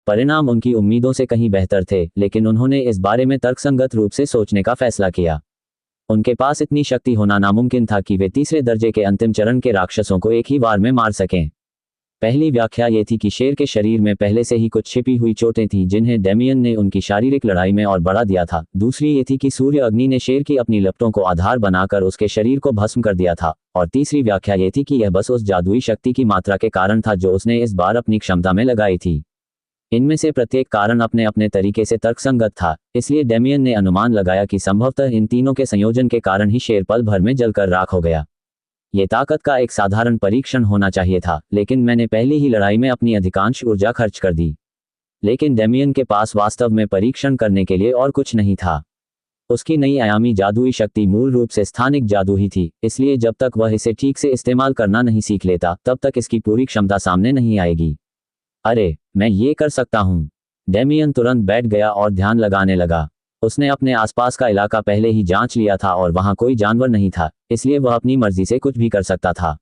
परिणाम उनकी उम्मीदों से कहीं बेहतर थे, लेकिन उन्होंने इस बारे में तर्कसंगत रूप से सोचने का फैसला किया। उनके पास इतनी शक्ति होना नामुमकिन था कि वे तीसरे दर्जे के अंतिम चरण के राक्षसों को एक ही बार में मार सकें। पहली व्याख्या ये थी कि शेर के शरीर में पहले से ही कुछ छिपी हुई चोटें थीं जिन्हें डेमियन ने उनकी शारीरिक लड़ाई में और बढ़ा दिया था। दूसरी ये थी कि सूर्य अग्नि ने शेर की अपनी लपटों को आधार बनाकर उसके शरीर को भस्म कर दिया था। और तीसरी व्याख्या ये थी कि यह बस उस जादुई शक्ति की मात्रा के कारण था जो उसने इस बार अपनी क्षमता में लगाई थी। इनमें से प्रत्येक कारण अपने अपने तरीके से तर्कसंगत था, इसलिए डेमियन ने अनुमान लगाया कि संभवतः इन तीनों के संयोजन के कारण ही शेर पल भर में जलकर राख हो गया। ये ताकत का एक साधारण परीक्षण होना चाहिए था, लेकिन मैंने पहली ही लड़ाई में अपनी अधिकांश ऊर्जा खर्च कर दी। लेकिन डेमियन के पास वास्तव में परीक्षण करने के लिए और कुछ नहीं था। उसकी नई आयामी जादुई शक्ति मूल रूप से स्थानिक जादू ही थी, इसलिए जब तक वह इसे ठीक से इस्तेमाल करना नहीं सीख लेता तब तक इसकी पूरी क्षमता सामने नहीं आएगी। अरे, मैं ये कर सकता हूँ। डेमियन तुरंत बैठ गया और ध्यान लगाने लगा। उसने अपने आसपास का इलाका पहले ही जांच लिया था और वहां कोई जानवर नहीं था, इसलिए वह अपनी मर्जी से कुछ भी कर सकता था।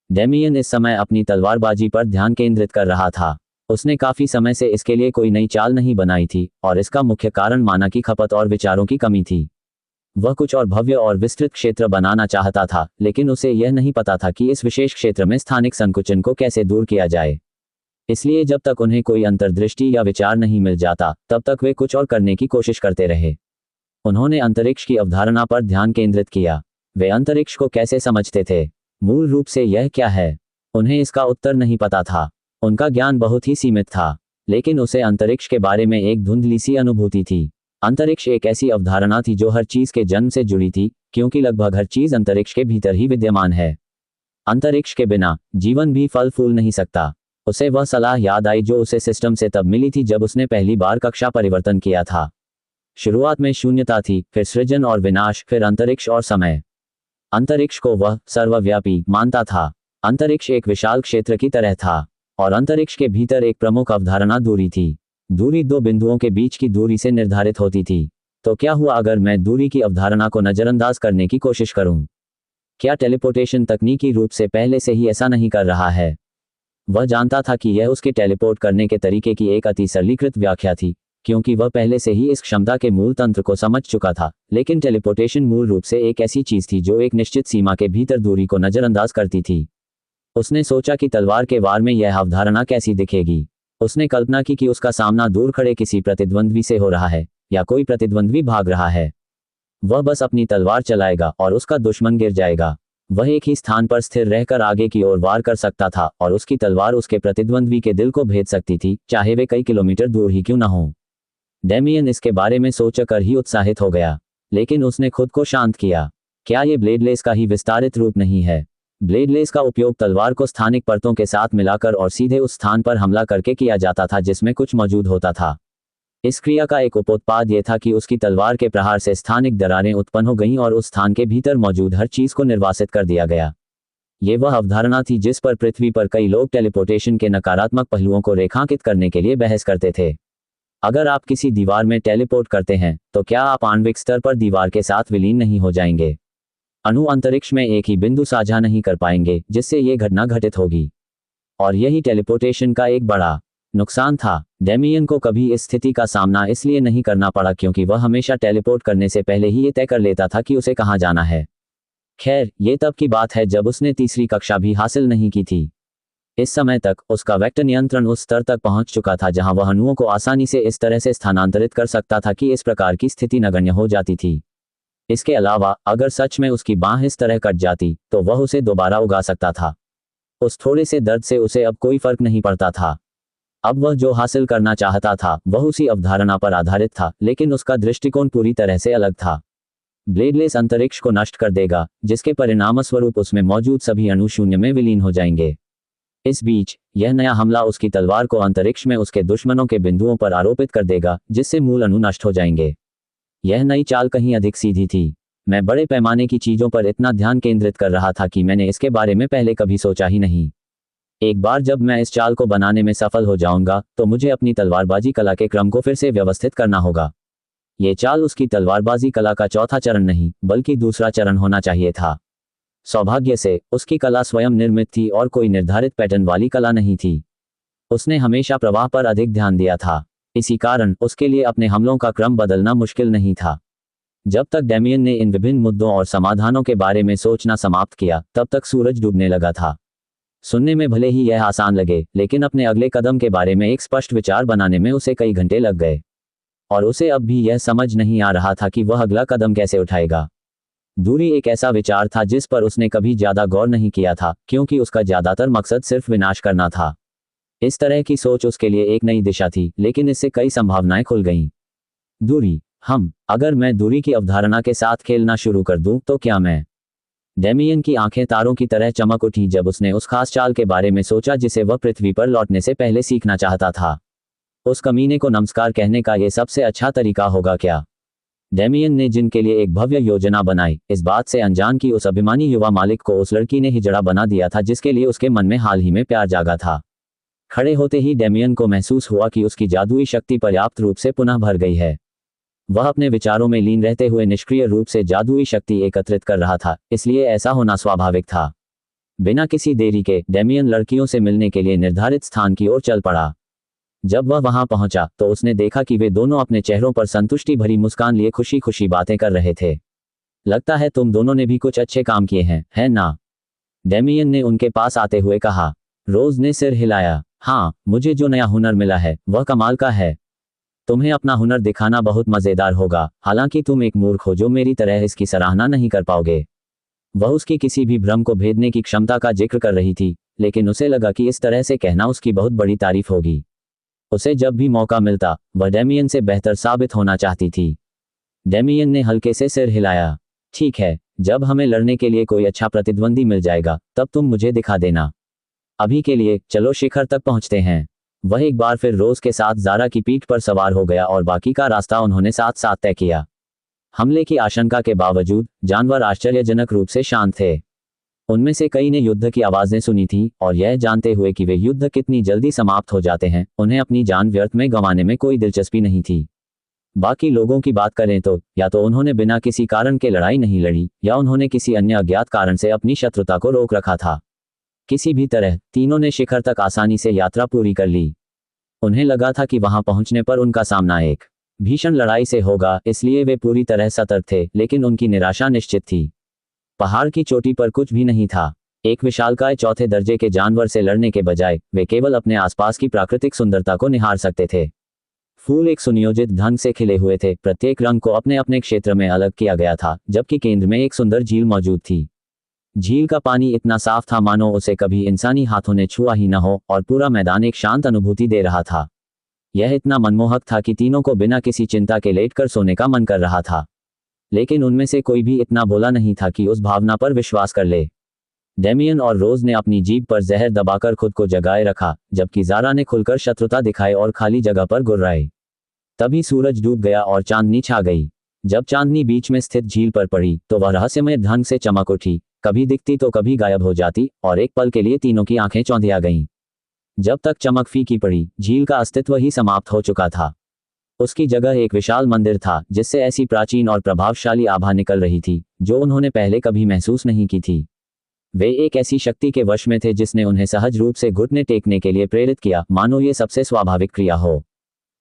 डेमियन इस समय अपनी तलवारबाजी पर ध्यान केंद्रित कर रहा था। उसने काफी समय से इसके लिए कोई नई चाल नहीं बनाई थी और इसका मुख्य कारण माना की खपत और विचारों की कमी थी। वह कुछ और भव्य और विस्तृत क्षेत्र बनाना चाहता था, लेकिन उसे यह नहीं पता था कि इस विशेष क्षेत्र में स्थानिक संकुचन को कैसे दूर किया जाए। इसलिए जब तक उन्हें कोई अंतर्दृष्टि या विचार नहीं मिल जाता तब तक वे कुछ और करने की कोशिश करते रहे। उन्होंने अंतरिक्ष की अवधारणा पर ध्यान केंद्रित किया। वे अंतरिक्ष को कैसे समझते थे? मूल रूप से यह क्या है? उन्हें इसका उत्तर नहीं पता था। उनका ज्ञान बहुत ही सीमित था, लेकिन उसे अंतरिक्ष के बारे में एक धुंधली सी अनुभूति थी। अंतरिक्ष एक ऐसी अवधारणा थी जो हर चीज के जन्म से जुड़ी थी, क्योंकि लगभग हर चीज अंतरिक्ष के भीतर ही विद्यमान है। अंतरिक्ष के बिना जीवन भी फल फूल नहीं सकता। उसे वह सलाह याद आई जो उसे सिस्टम से तब मिली थी जब उसने पहली बार कक्षा परिवर्तन किया था। शुरुआत में शून्यता थी, फिर सृजन और विनाश, फिर अंतरिक्ष और समय। अंतरिक्ष को वह सर्वव्यापी मानता था। अंतरिक्ष एक विशाल क्षेत्र की तरह था और अंतरिक्ष के भीतर एक प्रमुख अवधारणा दूरी थी। दूरी दो बिंदुओं के बीच की दूरी से निर्धारित होती थी। तो क्या हुआ अगर मैं दूरी की अवधारणा को नजरअंदाज करने की कोशिश करूं? क्या टेलीपोर्टेशन तकनीकी रूप से पहले से ही ऐसा नहीं कर रहा है? वह जानता था कि यह उसके टेलीपोर्ट करने के तरीके की एक अति सरलीकृत व्याख्या थी, क्योंकि वह पहले से ही इस क्षमता के मूल तंत्र को समझ चुका था। लेकिन टेलीपोर्टेशन मूल रूप से एक ऐसी चीज थी जो एक निश्चित सीमा के भीतर दूरी को नजरअंदाज करती थी। उसने सोचा कि तलवार के वार में यह अवधारणा कैसी दिखेगी। उसने कल्पना की कि उसका सामना दूर खड़े किसी प्रतिद्वंद्वी से हो रहा है या कोई प्रतिद्वंद्वी भाग रहा है। वह बस अपनी तलवार चलाएगा और उसका दुश्मन गिर जाएगा। वह एक ही स्थान पर स्थिर रहकर आगे की ओर वार कर सकता था और उसकी तलवार उसके प्रतिद्वंद्वी के दिल को भेद सकती थी, चाहे वे कई किलोमीटर दूर ही क्यों न हो। डेमियन इसके बारे में सोचकर ही उत्साहित हो गया, लेकिन उसने खुद को शांत किया। क्या ये ब्लेडलेस का ही विस्तारित रूप नहीं है? ब्लेडलेस का उपयोग तलवार को स्थानिक परतों के साथ मिलाकर और सीधे उस स्थान पर हमला करके किया जाता था जिसमें कुछ मौजूद होता था। इस क्रिया का एक उपोत्पाद यह था कि उसकी तलवार के प्रहार से स्थानिक दरारें उत्पन्न हो गईं और उस स्थान के भीतर मौजूद हर चीज को निर्वासित कर दिया गया। ये वह अवधारणा थी जिस पर पृथ्वी पर कई लोग टेलीपोर्टेशन के नकारात्मक पहलुओं को रेखांकित करने के लिए बहस करते थे। अगर आप किसी दीवार में टेलीपोर्ट करते हैं तो क्या आप आणविक स्तर पर दीवार के साथ विलीन नहीं हो जाएंगे? अणु अंतरिक्ष में एक ही बिंदु साझा नहीं कर पाएंगे जिससे ये घटना घटित होगी। और यही टेलीपोर्टेशन का एक बड़ा नुकसान था। डेमियन को कभी इस स्थिति का सामना इसलिए नहीं करना पड़ा क्योंकि वह हमेशा टेलीपोर्ट करने से पहले ही ये तय कर लेता था कि उसे कहां जाना है। खैर, ये तब की बात है जब उसने तीसरी कक्षा भी हासिल नहीं की थी। इस समय तक उसका वेक्टर नियंत्रण उस स्तर तक पहुंच चुका था जहां वह अणुओं को आसानी से इस तरह से स्थानांतरित कर सकता था कि इस प्रकार की स्थिति नगण्य हो जाती थी। इसके अलावा अगर सच में उसकी बांह इस तरह कट जाती तो वह उसे दोबारा उगा सकता था। उस थोड़े से दर्द से उसे अब कोई फर्क नहीं पड़ता था। अब वह जो हासिल करना चाहता था वह उसी अवधारणा पर आधारित था, लेकिन उसका दृष्टिकोण पूरी तरह से अलग था। ब्लेडलेस अंतरिक्ष को नष्ट कर देगा, जिसके परिणामस्वरूप उसमें मौजूद सभी अणु शून्य में विलीन हो जाएंगे। इस बीच यह नया हमला उसकी तलवार को अंतरिक्ष में उसके दुश्मनों के बिंदुओं पर आरोपित कर देगा, जिससे मूल अणु नष्ट हो जाएंगे। यह नई चाल कहीं अधिक सीधी थी। मैं बड़े पैमाने की चीजों पर इतना ध्यान केंद्रित कर रहा था कि मैंने इसके बारे में पहले कभी सोचा ही नहीं। एक बार जब मैं इस चाल को बनाने में सफल हो जाऊंगा तो मुझे अपनी तलवारबाजी कला के क्रम को फिर से व्यवस्थित करना होगा। ये चाल उसकी तलवारबाजी कला का चौथा चरण नहीं बल्कि दूसरा चरण होना चाहिए था। सौभाग्य से उसकी कला स्वयं निर्मित थी और कोई निर्धारित पैटर्न वाली कला नहीं थी। उसने हमेशा प्रवाह पर अधिक ध्यान दिया था। इसी कारण उसके लिए अपने हमलों का क्रम बदलना मुश्किल नहीं था। जब तक डेमियन ने इन विभिन्न मुद्दों और समाधानों के बारे में सोचना समाप्त किया, तब तक सूरज डूबने लगा था। सुनने में भले ही यह आसान लगे, लेकिन अपने अगले कदम के बारे में एक स्पष्ट विचार बनाने में उसे कई घंटे लग गए। और उसे अब भी यह समझ नहीं आ रहा था कि वह अगला कदम कैसे उठाएगा। दूरी एक ऐसा विचार था जिस पर उसने कभी ज्यादा गौर नहीं किया था, क्योंकि उसका ज्यादातर मकसद सिर्फ विनाश करना था। इस तरह की सोच उसके लिए एक नई दिशा थी, लेकिन इससे कई संभावनाएं खुल गईं। दूरी। अगर मैं दूरी की अवधारणा के साथ खेलना शुरू कर दूं, तो क्या मैं? डेमियन की आंखें तारों की तरह चमक उठी जब उसने उस खास चाल के बारे में सोचा जिसे वह पृथ्वी पर लौटने से पहले सीखना चाहता था। उस कमीने को नमस्कार कहने का यह सबसे अच्छा तरीका होगा क्या? डेमियन ने जिनके लिए एक भव्य योजना बनाई, इस बात से अनजान कि उस अभिमानी युवा मालिक को उस लड़की ने हिजड़ा बना दिया था जिसके लिए उसके मन में हाल ही में प्यार जागा था। खड़े होते ही डेमियन को महसूस हुआ कि उसकी जादुई शक्ति पर्याप्त रूप से पुनः भर गई है। वह अपने विचारों में लीन रहते हुए निष्क्रिय रूप से जादुई शक्ति एकत्रित कर रहा था, इसलिए ऐसा होना स्वाभाविक था। बिना किसी देरी के डेमियन लड़कियों से मिलने के लिए निर्धारित स्थान की ओर चल पड़ा। जब वह वहां पहुंचा तो उसने देखा कि वे दोनों अपने चेहरों पर संतुष्टि भरी मुस्कान लिए खुशी खुशी बातें कर रहे थे। लगता है तुम दोनों ने भी कुछ अच्छे काम किए हैं, है ना? डेमियन ने उनके पास आते हुए कहा। रोज ने सिर हिलाया। हाँ, मुझे जो नया हुनर मिला है वह कमाल का है। तुम्हें अपना हुनर दिखाना बहुत मजेदार होगा, हालांकि तुम एक मूर्ख हो जो मेरी तरह इसकी सराहना नहीं कर पाओगे। वह उसकी किसी भी भ्रम को भेदने की क्षमता का जिक्र कर रही थी, लेकिन उसे लगा कि इस तरह से कहना उसकी बहुत बड़ी तारीफ होगी। उसे जब भी मौका मिलता वह डेमियन से बेहतर साबित होना चाहती थी। डेमियन ने हल्के से सिर हिलाया। ठीक है, जब हमें लड़ने के लिए कोई अच्छा प्रतिद्वंदी मिल जाएगा तब तुम मुझे दिखा देना। अभी के लिए चलो शिखर तक पहुंचते हैं। वह एक बार फिर रोज के साथ ज़ारा की पीठ पर सवार हो गया और बाकी का रास्ता उन्होंने साथ साथ तय किया। हमले की आशंका के बावजूद जानवर आश्चर्यजनक रूप से शांत थे। उनमें से कई ने युद्ध की आवाजें सुनी थी, और यह जानते हुए कि वे युद्ध कितनी जल्दी समाप्त हो जाते हैं, उन्हें अपनी जान व्यर्थ में गंवाने में कोई दिलचस्पी नहीं थी। बाकी लोगों की बात करें तो या तो उन्होंने बिना किसी कारण के लड़ाई नहीं लड़ी, या उन्होंने किसी अन्य अज्ञात कारण से अपनी शत्रुता को रोक रखा था। किसी भी तरह तीनों ने शिखर तक आसानी से यात्रा पूरी कर ली। उन्हें लगा था कि वहां पहुंचने पर उनका सामना एक भीषण लड़ाई से होगा, इसलिए वे पूरी तरह सतर्क थे, लेकिन उनकी निराशा निश्चित थी। पहाड़ की चोटी पर कुछ भी नहीं था। एक विशालकाय चौथे दर्जे के जानवर से लड़ने के बजाय वे केवल अपने आसपास की प्राकृतिक सुंदरता को निहार सकते थे। फूल एक सुनियोजित ढंग से खिले हुए थे, प्रत्येक रंग को अपने अपने क्षेत्र में अलग किया गया था, जबकि केंद्र में एक सुंदर झील मौजूद थी। झील का पानी इतना साफ था मानो उसे कभी इंसानी हाथों ने छुआ ही न हो, और पूरा मैदान एक शांत अनुभूति दे रहा था। यह इतना मनमोहक था कि तीनों को बिना किसी चिंता के लेटकर सोने का मन कर रहा था। लेकिन उनमें से कोई भी इतना भोला नहीं था कि उस भावना पर विश्वास कर ले। डेमियन और रोज ने अपनी जीभ पर जहर दबाकर खुद को जगाए रखा, जबकि ज़ारा ने खुलकर शत्रुता दिखाए और खाली जगह पर गुर्राए। तभी सूरज डूब गया और चांदनी छा गई। जब चांदनी बीच में स्थित झील पर पड़ी तो वह रहस्यमय ढंग से चमक उठी, कभी दिखती तो कभी गायब हो जाती, और एक पल के लिए तीनों की आंखें चौंधिया गईं। जब तक चमक फीकी पड़ी, झील का अस्तित्व ही समाप्त हो चुका था। उसकी जगह एक विशाल मंदिर था, जिससे ऐसी प्राचीन और प्रभावशाली आभा निकल रही थी जो उन्होंने पहले कभी महसूस नहीं की थी। वे एक ऐसी शक्ति के वश में थे जिसने उन्हें सहज रूप से घुटने टेकने के लिए प्रेरित किया, मानो ये सबसे स्वाभाविक क्रिया हो।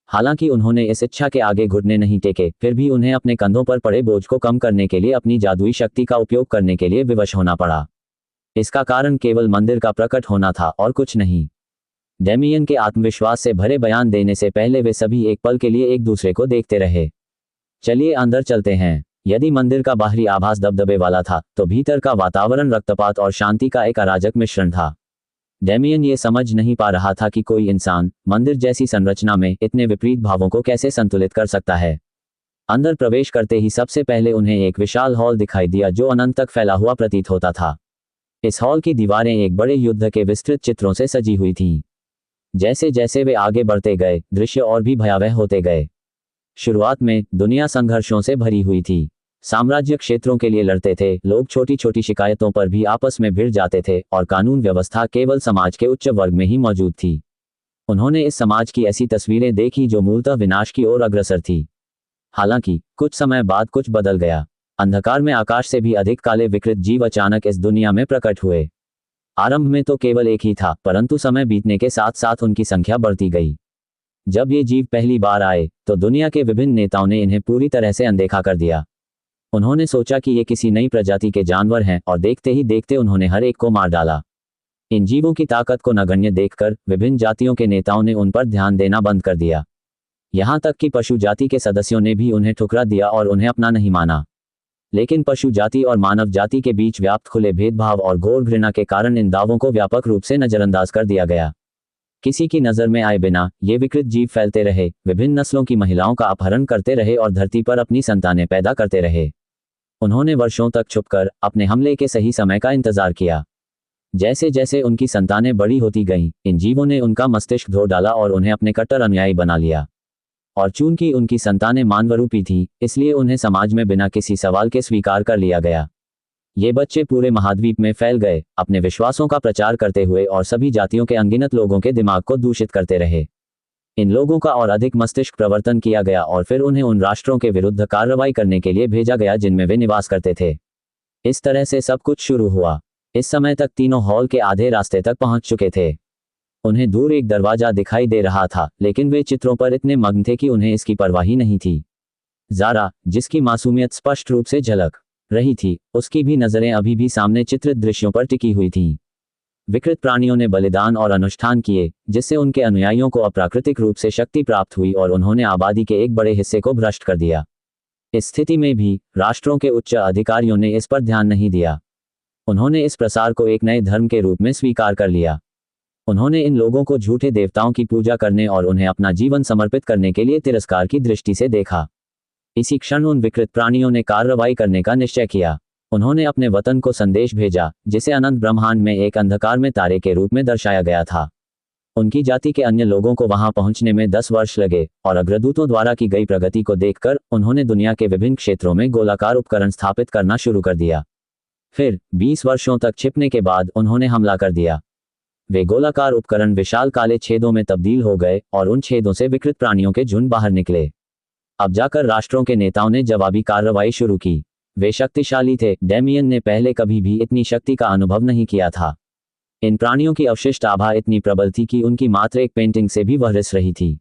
हालांकि उन्होंने इस इच्छा के आगे घुटने नहीं टेके, फिर भी उन्हें अपने कंधों पर पड़े बोझ को कम करने के लिए अपनी जादुई शक्ति का उपयोग करने के लिए विवश होना पड़ा। इसका कारण केवल मंदिर का प्रकट होना था और कुछ नहीं। डेमियन के आत्मविश्वास से भरे बयान देने से पहले वे सभी एक पल के लिए एक दूसरे को देखते रहे। चलिए अंदर चलते हैं। यदि मंदिर का बाहरी आभास दबदबे वाला था, तो भीतर का वातावरण रक्तपात और शांति का एक अराजक मिश्रण था। डेमियन ये समझ नहीं पा रहा था कि कोई इंसान मंदिर जैसी संरचना में इतने विपरीत भावों को कैसे संतुलित कर सकता है। अंदर प्रवेश करते ही सबसे पहले उन्हें एक विशाल हॉल दिखाई दिया जो अनंत तक फैला हुआ प्रतीत होता था। इस हॉल की दीवारें एक बड़े युद्ध के विस्तृत चित्रों से सजी हुई थीं। जैसे जैसे वे आगे बढ़ते गए, दृश्य और भी भयावह होते गए। शुरुआत में दुनिया संघर्षों से भरी हुई थी। साम्राज्य क्षेत्रों के लिए लड़ते थे, लोग छोटी छोटी शिकायतों पर भी आपस में भिड़ जाते थे, और कानून व्यवस्था केवल समाज के उच्च वर्ग में ही मौजूद थी। उन्होंने इस समाज की ऐसी तस्वीरें देखी जो मूलतः विनाश की ओर अग्रसर थी। हालांकि कुछ समय बाद कुछ बदल गया। अंधकार में आकाश से भी अधिक काले विकृत जीव अचानक इस दुनिया में प्रकट हुए। आरंभ में तो केवल एक ही था, परंतु समय बीतने के साथ साथ उनकी संख्या बढ़ती गई। जब ये जीव पहली बार आए तो दुनिया के विभिन्न नेताओं ने इन्हें पूरी तरह से अनदेखा कर दिया। उन्होंने सोचा कि ये किसी नई प्रजाति के जानवर हैं और देखते ही देखते उन्होंने हर एक को मार डाला। इन जीवों की ताकत को नगण्य देखकर विभिन्न जातियों के नेताओं ने उन पर ध्यान देना बंद कर दिया। यहाँ तक कि पशु जाति के सदस्यों ने भी उन्हें ठुकरा दिया और उन्हें अपना नहीं माना। लेकिन पशु जाति और मानव जाति के बीच व्याप्त खुले भेदभाव और घोर घृणा के कारण इन दावों को व्यापक रूप से नजरअंदाज कर दिया गया। किसी की नज़र में आए बिना ये विकृत जीव फैलते रहे, विभिन्न नस्लों की महिलाओं का अपहरण करते रहे और धरती पर अपनी संतानें पैदा करते रहे। उन्होंने वर्षों तक छुपकर अपने हमले के सही समय का इंतजार किया। जैसे जैसे उनकी संतानें बड़ी होती गईं, इन जीवों ने उनका मस्तिष्क धो डाला और उन्हें अपने कट्टर अनुयायी बना लिया। और चूंकि उनकी संतानें मानवरूपी थीं, इसलिए उन्हें समाज में बिना किसी सवाल के स्वीकार कर लिया गया। ये बच्चे पूरे महाद्वीप में फैल गए, अपने विश्वासों का प्रचार करते हुए और सभी जातियों के अनगिनत लोगों के दिमाग को दूषित करते रहे। इन लोगों का और अधिक मस्तिष्क प्रवर्तन किया गया और फिर उन्हें उन राष्ट्रों के विरुद्ध कार्रवाई करने के लिए भेजा गया जिनमें वे निवास करते थे। इस तरह से सब कुछ शुरू हुआ। इस समय तक तीनों हॉल के आधे रास्ते तक पहुंच चुके थे। उन्हें दूर एक दरवाजा दिखाई दे रहा था, लेकिन वे चित्रों पर इतने मग्न थे कि उन्हें इसकी परवाह ही नहीं थी। ज़ारा, जिसकी मासूमियत स्पष्ट रूप से झलक रही थी, उसकी भी नजरें अभी भी सामने चित्रित दृश्यों पर टिकी हुई थीं। विकृत प्राणियों ने बलिदान और अनुष्ठान किए, जिससे उनके अनुयायियों को अप्राकृतिक रूप से शक्ति प्राप्त हुई और उन्होंने आबादी के एक बड़े हिस्से को भ्रष्ट कर दिया। इस स्थिति में भी राष्ट्रों के उच्च अधिकारियों ने इस पर ध्यान नहीं दिया। उन्होंने इस प्रसार को एक नए धर्म के रूप में स्वीकार कर लिया। उन्होंने इन लोगों को झूठे देवताओं की पूजा करने और उन्हें अपना जीवन समर्पित करने के लिए तिरस्कार की दृष्टि से देखा। इसी क्षण उन विकृत प्राणियों ने कार्रवाई करने का निश्चय किया। उन्होंने अपने वतन को संदेश भेजा, जिसे अनंत ब्रह्मांड में एक अंधकार में तारे के रूप में दर्शाया गया था। उनकी जाति के अन्य लोगों को वहां पहुंचने में 10 वर्ष लगे और अग्रदूतों द्वारा की गई प्रगति को देखकर उन्होंने दुनिया के विभिन्न क्षेत्रों में गोलाकार उपकरण स्थापित करना शुरू कर दिया। फिर 20 वर्षों तक छिपने के बाद उन्होंने हमला कर दिया। वे गोलाकार उपकरण विशाल काले छेदों में तब्दील हो गए और उन छेदों से विकृत प्राणियों के झुंड बाहर निकले। अब जाकर राष्ट्रों के नेताओं ने जवाबी कार्रवाई शुरू की। वे शक्तिशाली थे। डेमियन ने पहले कभी भी इतनी शक्ति का अनुभव नहीं किया था। इन प्राणियों की अवशिष्ट आभा इतनी प्रबल थी कि उनकी मात्र एक पेंटिंग से भी वह रिस रही थी।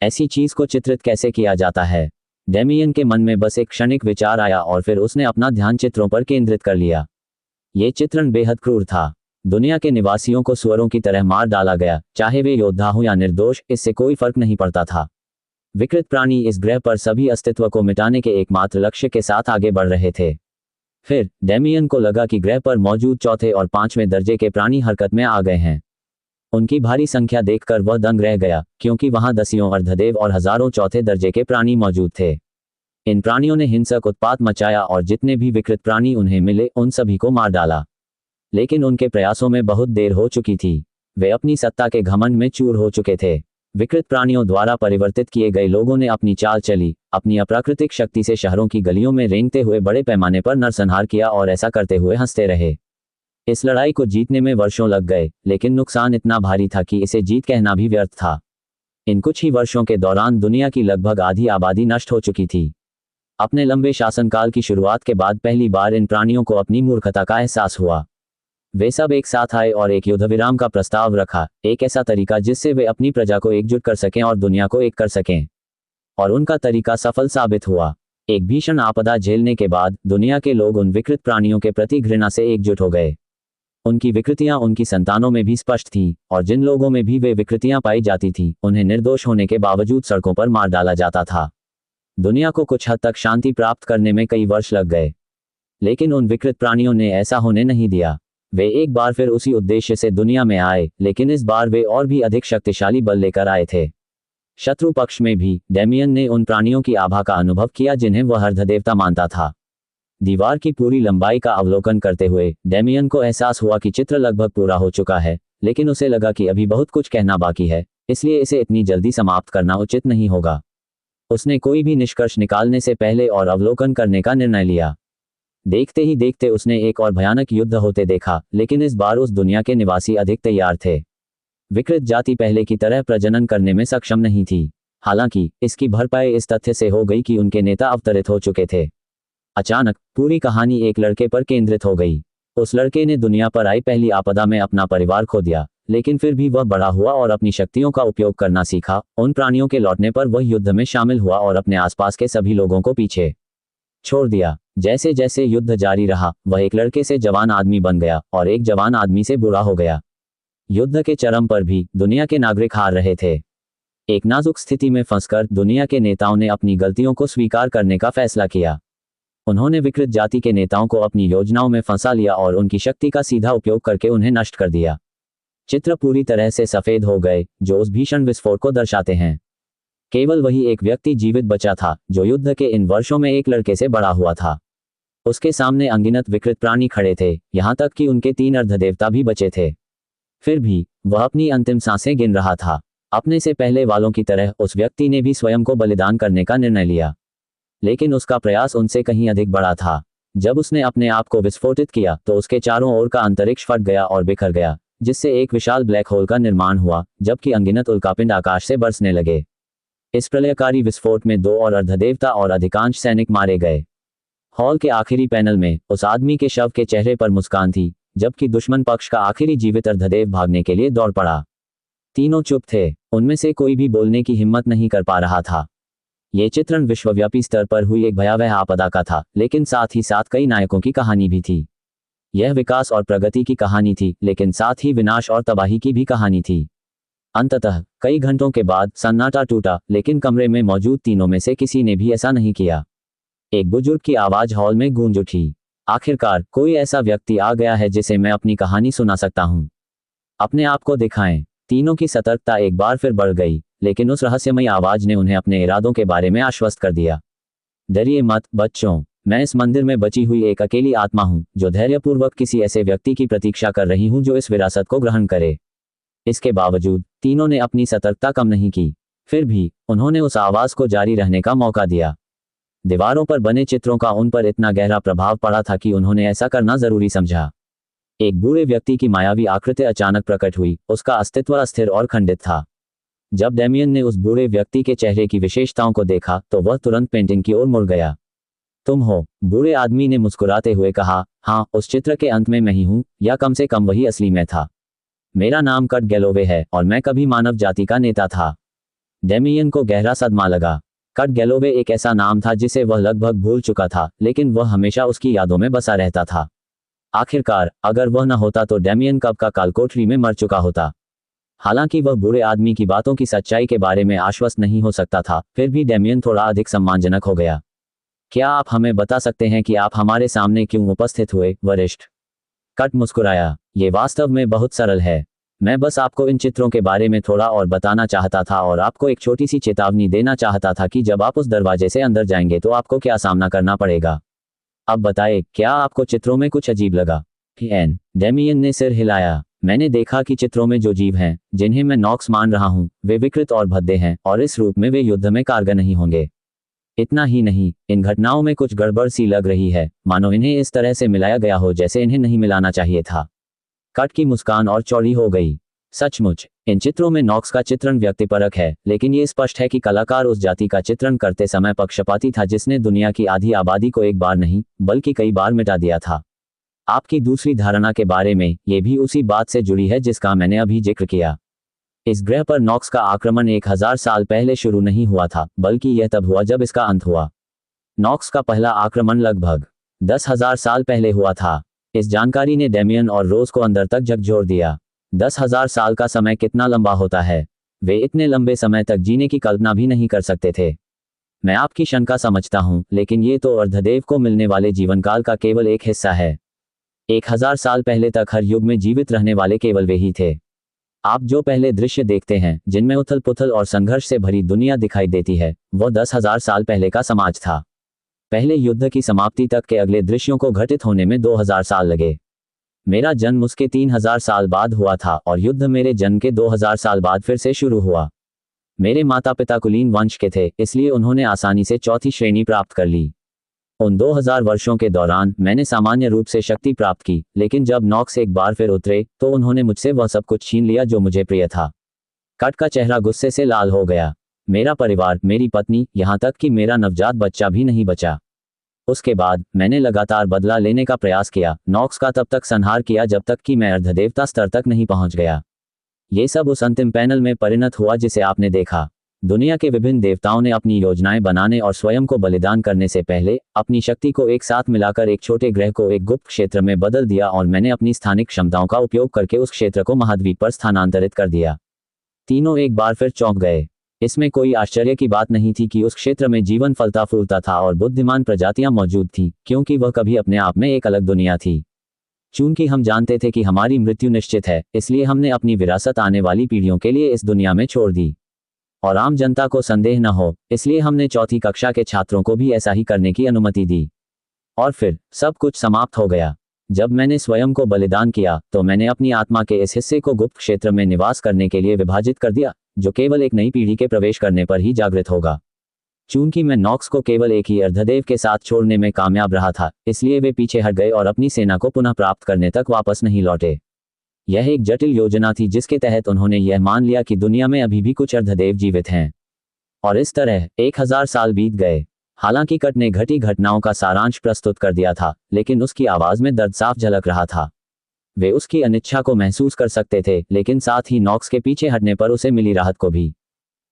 ऐसी चीज को चित्रित कैसे किया जाता है? डेमियन के मन में बस एक क्षणिक विचार आया और फिर उसने अपना ध्यान चित्रों पर केंद्रित कर लिया। ये चित्रण बेहद क्रूर था। दुनिया के निवासियों को सुअरों की तरह मार डाला गया, चाहे वे योद्धा हो या निर्दोष, इससे कोई फर्क नहीं पड़ता था। विकृत प्राणी इस ग्रह पर सभी अस्तित्व को मिटाने के एकमात्र लक्ष्य के साथ आगे बढ़ रहे थे। फिर डेमियन को लगा कि ग्रह पर मौजूद चौथे और पांचवें दर्जे के प्राणी हरकत में आ गए हैं। उनकी भारी संख्या देखकर वह दंग रह गया, क्योंकि वहां दसियों अर्धदेव और हजारों चौथे दर्जे के प्राणी मौजूद थे। इन प्राणियों ने हिंसक उत्पात मचाया और जितने भी विकृत प्राणी उन्हें मिले उन सभी को मार डाला। लेकिन उनके प्रयासों में बहुत देर हो चुकी थी। वे अपनी सत्ता के घमंड में चूर हो चुके थे। विकृत प्राणियों द्वारा परिवर्तित किए गए लोगों ने अपनी चाल चली, अपनी अप्राकृतिक शक्ति से शहरों की गलियों में रेंगते हुए बड़े पैमाने पर नरसंहार किया और ऐसा करते हुए हंसते रहे। इस लड़ाई को जीतने में वर्षों लग गए, लेकिन नुकसान इतना भारी था कि इसे जीत कहना भी व्यर्थ था। इन कुछ ही वर्षों के दौरान दुनिया की लगभग आधी आबादी नष्ट हो चुकी थी। अपने लंबे शासनकाल की शुरुआत के बाद पहली बार इन प्राणियों को अपनी मूर्खता का एहसास हुआ। वे सब एक साथ आए और एक युद्ध विराम का प्रस्ताव रखा, एक ऐसा तरीका जिससे वे अपनी प्रजा को एकजुट कर सकें और दुनिया को एक कर सकें। और उनका तरीका सफल साबित हुआ। एक भीषण आपदा झेलने के बाद दुनिया के लोग उन विकृत प्राणियों के प्रति घृणा से एकजुट हो गए। उनकी विकृतियां उनकी संतानों में भी स्पष्ट थीं, और जिन लोगों में भी वे विकृतियां पाई जाती थीं, उन्हें निर्दोष होने के बावजूद सड़कों पर मार डाला जाता था। दुनिया को कुछ हद तक शांति प्राप्त करने में कई वर्ष लग गए, लेकिन उन विकृत प्राणियों ने ऐसा होने नहीं दिया। वे एक बार फिर उसी उद्देश्य से दुनिया में आए, लेकिन इस बार वे और भी अधिक शक्तिशाली बल लेकर आए थे। शत्रु पक्ष में भी डेमियन ने उन प्राणियों की आभा का अनुभव किया जिन्हें वह अर्धदेवता मानता था। दीवार की पूरी लंबाई का अवलोकन करते हुए डेमियन को एहसास हुआ कि चित्र लगभग पूरा हो चुका है, लेकिन उसे लगा कि अभी बहुत कुछ कहना बाकी है, इसलिए इसे इतनी जल्दी समाप्त करना उचित नहीं होगा। उसने कोई भी निष्कर्ष निकालने से पहले और अवलोकन करने का निर्णय लिया। देखते ही देखते उसने एक और भयानक युद्ध होते देखा, लेकिन इस बार उस दुनिया के निवासी अधिक तैयार थे। विकृत जाति पहले की तरह प्रजनन करने में सक्षम नहीं थी। हालांकि इसकी भरपाई इस तथ्य से हो गई कि उनके नेता अवतरित हो चुके थे। अचानक पूरी कहानी एक लड़के पर केंद्रित हो गई। उस लड़के ने दुनिया पर आई पहली आपदा में अपना परिवार खो दिया, लेकिन फिर भी वह बड़ा हुआ और अपनी शक्तियों का उपयोग करना सीखा। उन प्राणियों के लौटने पर वह युद्ध में शामिल हुआ और अपने आसपास के सभी लोगों को पीछे छोड़ दिया। जैसे जैसे युद्ध जारी रहा, वह एक लड़के से जवान आदमी बन गया और एक जवान आदमी से बुरा हो गया। युद्ध के चरम पर भी दुनिया के नागरिक हार रहे थे। एक नाजुक स्थिति में फंसकर दुनिया के नेताओं ने अपनी गलतियों को स्वीकार करने का फैसला किया। उन्होंने विकृत जाति के नेताओं को अपनी योजनाओं में फंसा लिया और उनकी शक्ति का सीधा उपयोग करके उन्हें नष्ट कर दिया। चित्र पूरी तरह से सफेद हो गए जो उस भीषण विस्फोट को दर्शाते हैं। केवल वही एक व्यक्ति जीवित बचा था जो युद्ध के इन वर्षों में एक लड़के से बड़ा हुआ था। उसके सामने अनगिनत विकृत प्राणी खड़े थे, यहाँ तक कि उनके 3 अर्धदेवता भी बचे थे। फिर भी वह अपनी अंतिम सांसें गिन रहा था। अपने से पहले वालों की तरह उस व्यक्ति ने भी स्वयं को बलिदान करने का निर्णय लिया, लेकिन उसका प्रयास उनसे कहीं अधिक बड़ा था। जब उसने अपने आप को विस्फोटित किया तो उसके चारों ओर का अंतरिक्ष फट गया और बिखर गया, जिससे एक विशाल ब्लैक होल का निर्माण हुआ, जबकि अनगिनत उल्कापिंड आकाश से बरसने लगे। इस प्रलयकारी विस्फोट में 2 और अर्धदेवता और अधिकांश सैनिक मारे गए। हॉल के आखिरी पैनल में उस आदमी के शव के चेहरे पर मुस्कान थी, जबकि दुश्मन पक्ष का आखिरी जीवित अर्धदेव भागने के लिए दौड़ पड़ा। तीनों चुप थे, उनमें से कोई भी बोलने की हिम्मत नहीं कर पा रहा था। ये चित्रण विश्वव्यापी स्तर पर हुई एक भयावह आपदा का था, लेकिन साथ ही साथ कई नायकों की कहानी भी थी। यह विकास और प्रगति की कहानी थी, लेकिन साथ ही विनाश और तबाही की भी कहानी थी। अंततः कई घंटों के बाद सन्नाटा टूटा, लेकिन कमरे में मौजूद तीनों में से किसी ने भी ऐसा नहीं किया। एक बुजुर्ग की आवाज हॉल में गूंज उठी। आखिरकार कोई ऐसा व्यक्ति आ गया है जिसे मैं अपनी कहानी सुना सकता हूँ। अपने आप को दिखाएं। तीनों की सतर्कता एक बार फिर बढ़ गई, लेकिन उस रहस्यमयी आवाज ने उन्हें अपने इरादों के बारे में आश्वस्त कर दिया। डरिए मत बच्चों, मैं इस मंदिर में बची हुई एक अकेली आत्मा हूँ जो धैर्यपूर्वक किसी ऐसे व्यक्ति की प्रतीक्षा कर रही हूँ जो इस विरासत को ग्रहण करे। इसके बावजूद तीनों ने अपनी सतर्कता कम नहीं की। फिर भी उन्होंने उस आवाज को जारी रहने का मौका दिया। दीवारों पर बने चित्रों का उन पर इतना गहरा प्रभाव पड़ा था कि उन्होंने ऐसा करना जरूरी समझा। एक बूढ़े व्यक्ति की मायावी आकृति अचानक प्रकट हुई, उसका अस्तित्व अस्थिर और खंडित था। जब डेमियन ने उस बूढ़े व्यक्ति के चेहरे की विशेषताओं को देखा तो वह तुरंत पेंटिंग की ओर मुड़ गया। तुम हो? बूढ़े आदमी ने मुस्कुराते हुए कहा। हाँ, उस चित्र के अंत में मैं ही हूँ, या कम से कम वही असली मैं था। मेरा नाम कट गैलोवे है और मैं कभी मानव जाति का नेता था। डेमियन को गहरा सदमा लगा। कट गैलोवे एक ऐसा नाम था जिसे वह लगभग भूल चुका था, लेकिन वह हमेशा उसकी यादों में बसा रहता था। आखिरकार अगर वह न होता तो डेमियन कब का कालकोठरी में मर चुका होता। हालांकि वह बूढ़े आदमी की बातों की सच्चाई के बारे में आश्वस्त नहीं हो सकता था, फिर भी डेमियन थोड़ा अधिक सम्मानजनक हो गया। क्या आप हमें बता सकते हैं कि आप हमारे सामने क्यों उपस्थित हुए, वरिष्ठ? कट मुस्कुराया। ये वास्तव में बहुत सरल है। मैं बस आपको इन चित्रों के बारे में थोड़ा और बताना चाहता था और आपको एक छोटी सी चेतावनी देना चाहता था कि जब आप उस दरवाजे से अंदर जाएंगे तो आपको क्या सामना करना पड़ेगा। अब बताएं, क्या आपको चित्रों में कुछ अजीब लगा? डेमियन ने सिर हिलाया। मैंने देखा कि चित्रों में जो जीव हैं, जिन्हें मैं नॉक्स मान रहा हूं, वे विकृत और भद्दे हैं और इस रूप में वे युद्ध में कारगर नहीं होंगे। इतना ही नहीं, इन घटनाओं में कुछ गड़बड़ सी लग रही है, मानो इन्हें इस तरह से मिलाया गया हो जैसे इन्हें नहीं मिलाना चाहिए था। कट की मुस्कान और चौड़ी हो गई। सचमुच इन चित्रों में नॉक्स का चित्रण व्यक्तिपरक है, लेकिन ये स्पष्ट है कि कलाकार उस जाति का चित्रण करते समय पक्षपाती था जिसने दुनिया की आधी आबादी को एक बार नहीं बल्कि कई बार मिटा दिया था। आपकी दूसरी धारणा के बारे में ये भी उसी बात से जुड़ी है जिसका मैंने अभी जिक्र किया। इस ग्रह पर नॉक्स का आक्रमण 1000 साल पहले शुरू नहीं हुआ था, बल्कि यह तब हुआ जब इसका अंत हुआ। नॉक्स का पहला आक्रमण लगभग 10,000 साल पहले हुआ था। इस जानकारी ने डेमियन और रोज को अंदर तक झकझोर दिया। 10,000 साल का समय कितना लंबा होता है। वे इतने लंबे समय तक जीने की कल्पना भी नहीं कर सकते थे। मैं आपकी शंका समझता हूं, लेकिन ये तो अर्धदेव को मिलने वाले जीवनकाल का केवल एक हिस्सा है। 1000 साल पहले तक हर युग में जीवित रहने वाले केवल वे ही थे। आप जो पहले दृश्य देखते हैं, जिनमें उथल पुथल और संघर्ष से भरी दुनिया दिखाई देती है, वह 10,000 साल पहले का समाज था। पहले युद्ध की समाप्ति तक के अगले दृश्यों को घटित होने में 2000 साल लगे। मेरा जन्म उसके 3000 साल बाद हुआ था और युद्ध मेरे जन्म के 2000 साल बाद फिर से शुरू हुआ। मेरे माता पिता कुलीन वंश के थे, इसलिए उन्होंने आसानी से चौथी श्रेणी प्राप्त कर ली। उन 2000 वर्षों के दौरान मैंने सामान्य रूप से शक्ति प्राप्त की, लेकिन जब नॉक्स एक बार फिर उतरे तो उन्होंने मुझसे वह सब कुछ छीन लिया जो मुझे प्रिय था। कट का चेहरा गुस्से से लाल हो गया। मेरा परिवार, मेरी पत्नी, यहाँ तक कि मेरा नवजात बच्चा भी नहीं बचा। उसके बाद मैंने लगातार बदला लेने का प्रयास किया, नॉक्स का तब तक संहार किया जब तक कि मैं अर्धदेवता स्तर तक नहीं पहुंच गया। ये सब उस अंतिम पैनल में परिणत हुआ जिसे आपने देखा। दुनिया के विभिन्न देवताओं ने अपनी योजनाएं बनाने और स्वयं को बलिदान करने से पहले अपनी शक्ति को एक साथ मिलाकर एक छोटे ग्रह को एक गुप्त क्षेत्र में बदल दिया और मैंने अपनी स्थानिक क्षमताओं का उपयोग करके उस क्षेत्र को महाद्वीप पर स्थानांतरित कर दिया। तीनों एक बार फिर चौंक गए। इसमें कोई आश्चर्य की बात नहीं थी कि उस क्षेत्र में जीवन फलता फूलता था और बुद्धिमान प्रजातियां मौजूद थीं, क्योंकि वह कभी अपने आप में एक अलग दुनिया थी। चूंकि हम जानते थे कि हमारी मृत्यु निश्चित है, इसलिए हमने अपनी विरासत आने वाली पीढ़ियों के लिए इस दुनिया में छोड़ दी। और आम जनता को संदेह न हो, इसलिए हमने चौथी कक्षा के छात्रों को भी ऐसा ही करने की अनुमति दी। और फिर सब कुछ समाप्त हो गया। जब मैंने स्वयं को बलिदान किया तो मैंने अपनी आत्मा के इस हिस्से को गुप्त क्षेत्र में निवास करने के लिए विभाजित कर दिया, जो केवल एक नई पीढ़ी के प्रवेश करने पर ही जागृत होगा। चूंकि मैं नॉक्स को केवल एक ही अर्धदेव के साथ छोड़ने में कामयाब रहा था, इसलिए वे पीछे हट गए और अपनी सेना को पुनः प्राप्त करने तक वापस नहीं लौटे। यह एक जटिल योजना थी जिसके तहत उन्होंने यह मान लिया कि दुनिया में अभी भी कुछ अर्धदेव जीवित हैं। और इस तरह 1000 साल बीत गए। हालांकि कट ने घटी घटनाओं का सारांश प्रस्तुत कर दिया था, लेकिन उसकी आवाज में दर्द साफ झलक रहा था। वे उसकी अनिच्छा को महसूस कर सकते थे, लेकिन साथ ही नॉक्स के पीछे हटने पर उसे मिली राहत को भी।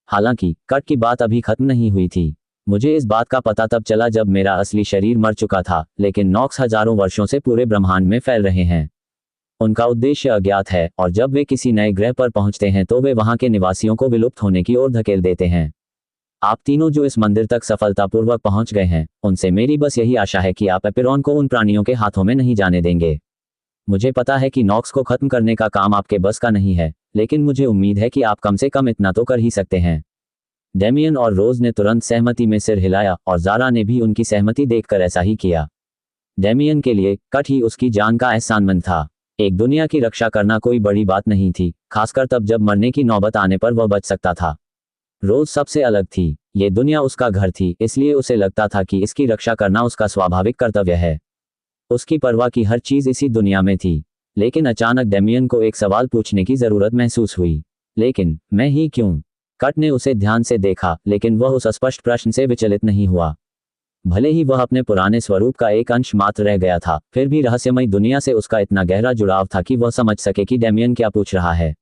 हालांकि कट की बात अभी खत्म नहीं हुई थी। मुझे इस बात का पता तब चला जब मेरा असली शरीर मर चुका था, लेकिन नॉक्स हजारों वर्षों से पूरे ब्रह्मांड में फैल रहे हैं। उनका उद्देश्य अज्ञात है और जब वे किसी नए ग्रह पर पहुंचते हैं तो वे वहां के निवासियों को विलुप्त होने की ओर धकेल देते हैं। आप तीनों जो इस मंदिर तक सफलतापूर्वक पहुंच गए हैं, उनसे मेरी बस यही आशा है कि आप एपिरॉन को उन प्राणियों के हाथों में नहीं जाने देंगे। मुझे पता है कि नॉक्स को खत्म करने का काम आपके बस का नहीं है, लेकिन मुझे उम्मीद है कि आप कम से कम इतना तो कर ही सकते हैं। डेमियन और रोज ने तुरंत सहमति में सिर हिलाया और ज़ारा ने भी उनकी सहमति देखकर ऐसा ही किया। डेमियन के लिए कट ही उसकी जान का एहसानमंद था। एक दुनिया की रक्षा करना कोई बड़ी बात नहीं थी, खासकर तब जब मरने की नौबत आने पर वह बच सकता था। रोज सबसे अलग थी। ये दुनिया उसका घर थी, इसलिए उसे लगता था कि इसकी रक्षा करना उसका स्वाभाविक कर्तव्य है। उसकी परवाह की हर चीज इसी दुनिया में थी। लेकिन अचानक डेमियन को एक सवाल पूछने की जरूरत महसूस हुई। लेकिन मैं ही क्यों? कट ने उसे ध्यान से देखा, लेकिन वह उस अस्पष्ट प्रश्न से विचलित नहीं हुआ। भले ही वह अपने पुराने स्वरूप का एक अंश मात्र रह गया था, फिर भी रहस्यमय दुनिया से उसका इतना गहरा जुड़ाव था कि वह समझ सके कि डेमियन क्या पूछ रहा है।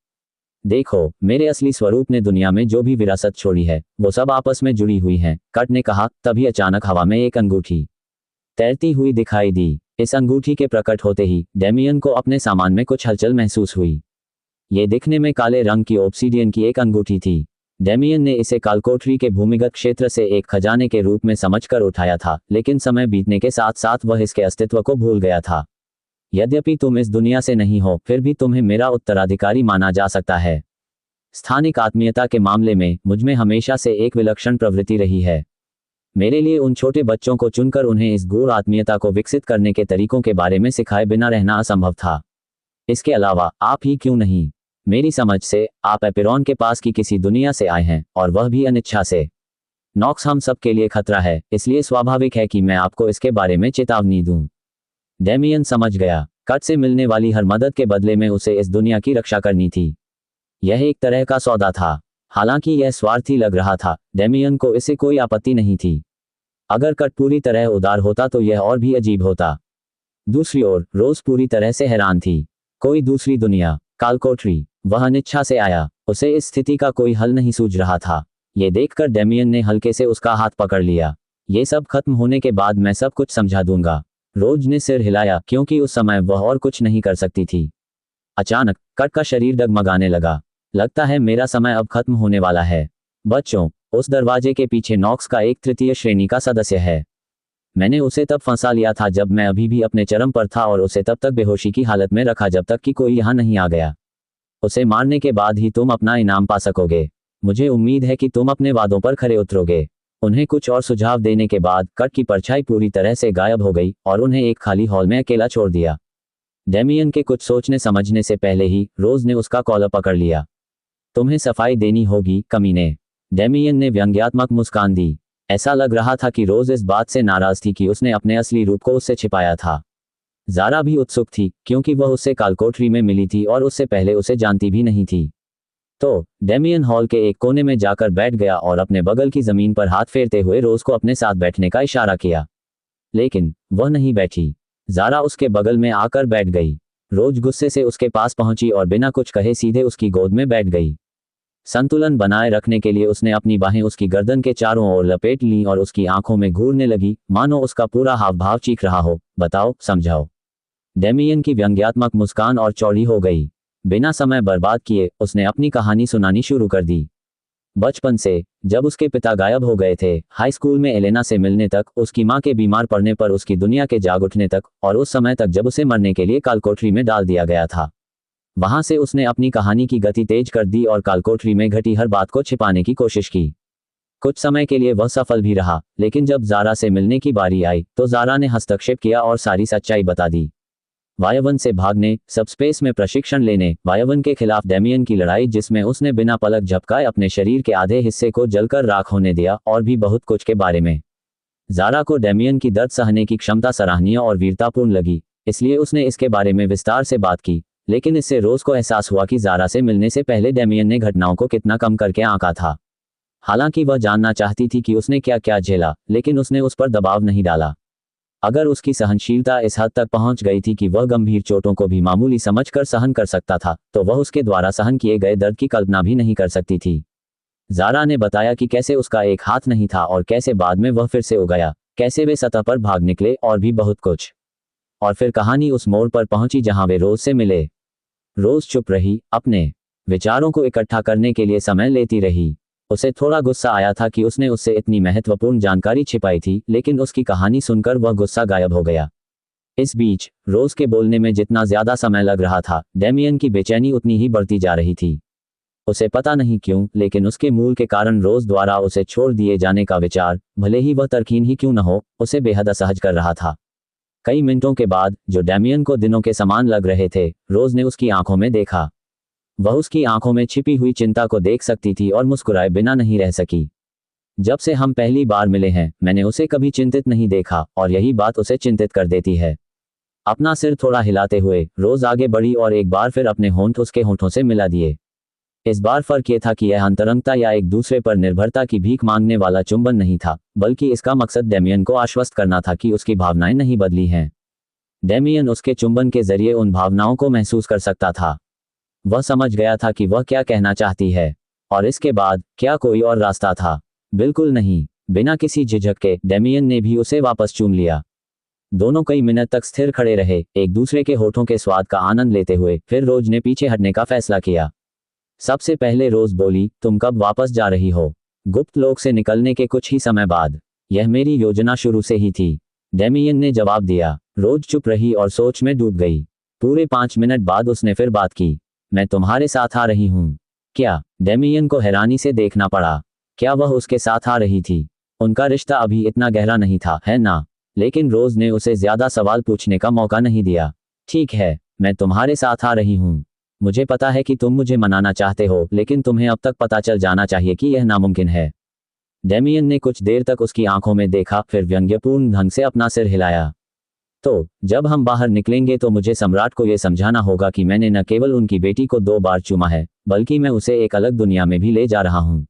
देखो, मेरे असली स्वरूप ने दुनिया में जो भी विरासत छोड़ी है, वो सब आपस में जुड़ी हुई हैं, कट ने कहा। तभी अचानक हवा में एक अंगूठी तैरती हुई दिखाई दी। इस अंगूठी के प्रकट होते ही डेमियन को अपने सामान में कुछ हलचल महसूस हुई। ये दिखने में काले रंग की ऑब्सीडियन की एक अंगूठी थी। डेमियन ने इसे कालकोठरी के भूमिगत क्षेत्र से एक खजाने के रूप में समझकर उठाया था, लेकिन समय बीतने के साथ साथ वह इसके अस्तित्व को भूल गया था। यद्यपि तुम इस दुनिया से नहीं हो, फिर भी तुम्हें मेरा उत्तराधिकारी माना जा सकता है। स्थानिक आत्मीयता के मामले में मुझमें हमेशा से एक विलक्षण प्रवृत्ति रही है। मेरे लिए उन छोटे बच्चों को चुनकर उन्हें इस गूढ़ आत्मीयता को विकसित करने के तरीकों के बारे में सिखाए बिना रहना असंभव था। इसके अलावा आप ही क्यों नहीं? मेरी समझ से आप एपिरॉन के पास की किसी दुनिया से आए हैं, और वह भी अनिच्छा से। नॉक्स हम सब के लिए खतरा है, इसलिए स्वाभाविक है कि मैं आपको इसके बारे में चेतावनी दूं। डेमियन समझ गया। कट से मिलने वाली हर मदद के बदले में उसे इस दुनिया की रक्षा करनी थी। यह एक तरह का सौदा था। हालांकि यह स्वार्थी लग रहा था, डेमियन को इससे कोई आपत्ति नहीं थी। अगर कट पूरी तरह उदार होता तो यह और भी अजीब होता। दूसरी ओर रोज पूरी तरह से हैरान थी। कोई दूसरी दुनिया, कालकोठरी, वह अनिच्छा से आया। उसे इस स्थिति का कोई हल नहीं सूझ रहा था। ये देखकर डेमियन ने हल्के से उसका हाथ पकड़ लिया। ये सब खत्म होने के बाद मैं सब कुछ समझा दूंगा। रोज ने सिर हिलाया, क्योंकि उस समय वह और कुछ नहीं कर सकती थी। अचानक कट का शरीर डगमगाने लगा। लगता है मेरा समय अब खत्म होने वाला है। बच्चों, उस दरवाजे के पीछे नॉक्स का एक तृतीय श्रेणी का सदस्य है। मैंने उसे तब फंसा लिया था जब मैं अभी भी अपने चरम पर था, और उसे तब तक बेहोशी की हालत में रखा जब तक कि कोई यहाँ नहीं आ गया। उसे मारने के बाद ही तुम अपना इनाम पा सकोगे। मुझे उम्मीद है कि तुम अपने वादों पर खरे उतरोगे। उन्हें कुछ और सुझाव देने के बाद कट की परछाई पूरी तरह से गायब हो गई और उन्हें एक खाली हॉल में अकेला छोड़ दिया। डेमियन के कुछ सोचने समझने से पहले ही रोज ने उसका कॉलर पकड़ लिया। तुम्हें सफाई देनी होगी, कमीने। डेमियन ने व्यंग्यात्मक मुस्कान दी। ऐसा लग रहा था कि रोज इस बात से नाराज थी कि उसने अपने असली रूप को उससे छिपाया था। ज़ारा भी उत्सुक थी, क्योंकि वह उससे कालकोठरी में मिली थी और उससे पहले उसे जानती भी नहीं थी। तो डेमियन हॉल के एक कोने में जाकर बैठ गया और अपने बगल की जमीन पर हाथ फेरते हुए रोज को अपने साथ बैठने का इशारा किया। लेकिन वह नहीं बैठी। ज़ारा उसके बगल में आकर बैठ गई। रोज गुस्से से उसके पास पहुंची और बिना कुछ कहे सीधे उसकी गोद में बैठ गई। संतुलन बनाए रखने के लिए उसने अपनी बाहें उसकी गर्दन के चारों ओर लपेट लीं और उसकी आंखों में घूरने लगी, मानो उसका पूरा हाव भाव चीख रहा हो, बताओ, समझाओ। डेमियन की व्यंग्यात्मक मुस्कान और चौड़ी हो गई। बिना समय बर्बाद किए उसने अपनी कहानी सुनानी शुरू कर दी। बचपन से, जब उसके पिता गायब हो गए थे, हाई स्कूल में एलेना से मिलने तक, उसकी मां के बीमार पड़ने पर उसकी दुनिया के जाग उठने तक, और उस समय तक जब उसे मरने के लिए कालकोठरी में डाल दिया गया था। वहां से उसने अपनी कहानी की गति तेज कर दी और कालकोठरी में घटी हर बात को छिपाने की कोशिश की। कुछ समय के लिए वह सफल भी रहा, लेकिन जब ज़ारा से मिलने की बारी आई तो ज़ारा ने हस्तक्षेप किया और सारी सच्चाई बता दी। वायवन से भागने, सबस्पेस में प्रशिक्षण लेने, वायवन के खिलाफ डेमियन की लड़ाई जिसमें उसने बिना पलक झपकाए अपने शरीर के आधे हिस्से को जलकर राख होने दिया, और भी बहुत कुछ के बारे में। ज़ारा को डेमियन की दर्द सहने की क्षमता सराहनीय और वीरतापूर्ण लगी, इसलिए उसने इसके बारे में विस्तार से बात की। लेकिन इससे रोज को एहसास हुआ कि ज़ारा से मिलने से पहले डेमियन ने घटनाओं को कितना कम करके आंका था। हालांकि वह जानना चाहती थी कि उसने क्या क्या झेला, लेकिन उसने उस पर दबाव नहीं डाला। अगर उसकी सहनशीलता इस हद तक पहुंच गई थी कि वह गंभीर चोटों को भी मामूली समझकर सहन कर सकता था, तो वह उसके द्वारा सहन किए गए दर्द की कल्पना भी नहीं कर सकती थी। ज़ारा ने बताया कि कैसे उसका एक हाथ नहीं था और कैसे बाद में वह फिर से उगाया, कैसे वे सतह पर भाग निकले, और भी बहुत कुछ। और फिर कहानी उस मोड़ पर पहुंची जहां वे रोज से मिले। रोज चुप रही, अपने विचारों को इकट्ठा करने के लिए समय लेती रही। उसे थोड़ा गुस्सा आया था कि उसने उससे इतनी महत्वपूर्ण जानकारी छिपाई थी, लेकिन उसकी कहानी सुनकर वह गुस्सा गायब हो गया। इस बीच रोज के बोलने में जितना ज्यादा समय लग रहा था, डेमियन की बेचैनी उतनी ही बढ़ती जा रही थी। उसे पता नहीं क्यों, लेकिन उसके मूल के कारण रोज द्वारा उसे छोड़ दिए जाने का विचार, भले ही वह तरकीन ही क्यों न हो, उसे बेहद असहज कर रहा था। कई मिनटों के बाद, जो डेमियन को दिनों के समान लग रहे थे, रोज ने उसकी आंखों में देखा। वह उसकी आंखों में छिपी हुई चिंता को देख सकती थी और मुस्कुराए बिना नहीं रह सकी। जब से हम पहली बार मिले हैं, मैंने उसे कभी चिंतित नहीं देखा, और यही बात उसे चिंतित कर देती है। अपना सिर थोड़ा हिलाते हुए रोज आगे बढ़ी और एक बार फिर अपने होंठ उसके होंठों से मिला दिए। इस बार फर्क यह था कि यह अंतरंगता या एक दूसरे पर निर्भरता की भीख मांगने वाला चुंबन नहीं था, बल्कि इसका मकसद डेमियन को आश्वस्त करना था कि उसकी भावनाएं नहीं बदली हैं। डेमियन उसके चुंबन के जरिए उन भावनाओं को महसूस कर सकता था। वह समझ गया था कि वह क्या कहना चाहती है। और इसके बाद क्या कोई और रास्ता था? बिल्कुल नहीं। बिना किसी झिझक के डेमियन ने भी उसे वापस चूम लिया। दोनों कई मिनट तक स्थिर खड़े रहे, एक दूसरे के होठों के स्वाद का आनंद लेते हुए। फिर रोज ने पीछे हटने का फैसला किया। सबसे पहले रोज बोली, तुम कब वापस जा रही हो? गुप्त लोक से निकलने के कुछ ही समय बाद। यह मेरी योजना शुरू से ही थी, डेमियन ने जवाब दिया। रोज चुप रही और सोच में डूब गई। पूरे 5 मिनट बाद उसने फिर बात की, मैं तुम्हारे साथ आ रही हूँ। क्या? डेमियन को हैरानी से देखना पड़ा। क्या वह उसके साथ आ रही थी? उनका रिश्ता अभी इतना गहरा नहीं था, है ना? लेकिन रोज ने उसे ज्यादा सवाल पूछने का मौका नहीं दिया। ठीक है, मैं तुम्हारे साथ आ रही हूँ। मुझे पता है कि तुम मुझे मनाना चाहते हो, लेकिन तुम्हें अब तक पता चल जाना चाहिए कि यह नामुमकिन है। डेमियन ने कुछ देर तक उसकी आंखों में देखा, फिर व्यंग्यपूर्ण ढंग से अपना सिर हिलाया। तो जब हम बाहर निकलेंगे तो मुझे सम्राट को यह समझाना होगा कि मैंने न केवल उनकी बेटी को 2 बार चूमा है, बल्कि मैं उसे एक अलग दुनिया में भी ले जा रहा हूँ।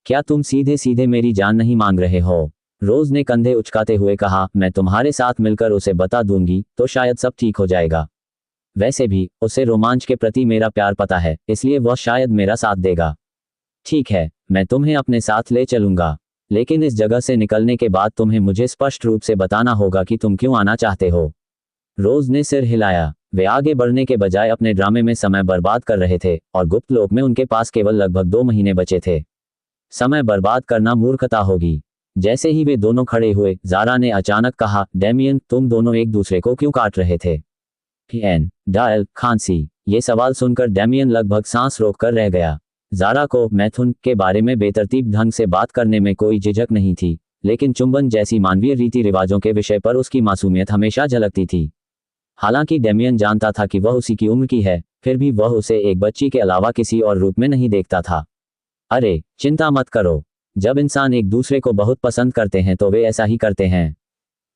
क्या तुम सीधे सीधे मेरी जान नहीं मांग रहे हो? रोज ने कंधे उचकाते हुए कहा, मैं तुम्हारे साथ मिलकर उसे बता दूंगी तो शायद सब ठीक हो जाएगा। वैसे भी उसे रोमांच के प्रति मेरा प्यार पता है, इसलिए वह शायद मेरा साथ देगा। ठीक है, मैं तुम्हें अपने साथ ले चलूंगा, लेकिन इस जगह से निकलने के बाद तुम्हें मुझे स्पष्ट रूप से बताना होगा कि तुम क्यों आना चाहते हो। रोज ने सिर हिलाया। वे आगे बढ़ने के बजाय अपने ड्रामे में समय बर्बाद कर रहे थे, और गुप्त लोक में उनके पास केवल लगभग 2 महीने बचे थे। समय बर्बाद करना मूर्खता होगी। जैसे ही वे दोनों खड़े हुए, ज़ारा ने अचानक कहा, डेमियन, तुम दोनों एक दूसरे को क्यों काट रहे थे? डायल खांसी। ये सवाल सुनकर डेमियन लगभग सांस रोककर रह गया। ज़ारा को मैथुन के बारे में बेतरतीब ढंग से बात करने में कोई झिझक नहीं थी, लेकिन चुंबन जैसी मानवीय रीति रिवाजों के विषय पर उसकी मासूमियत हमेशा झलकती थी। हालांकि डेमियन जानता था कि वह उसी की उम्र की है, फिर भी वह उसे एक बच्ची के अलावा किसी और रूप में नहीं देखता था। अरे, चिंता मत करो। जब इंसान एक दूसरे को बहुत पसंद करते हैं तो वे ऐसा ही करते हैं।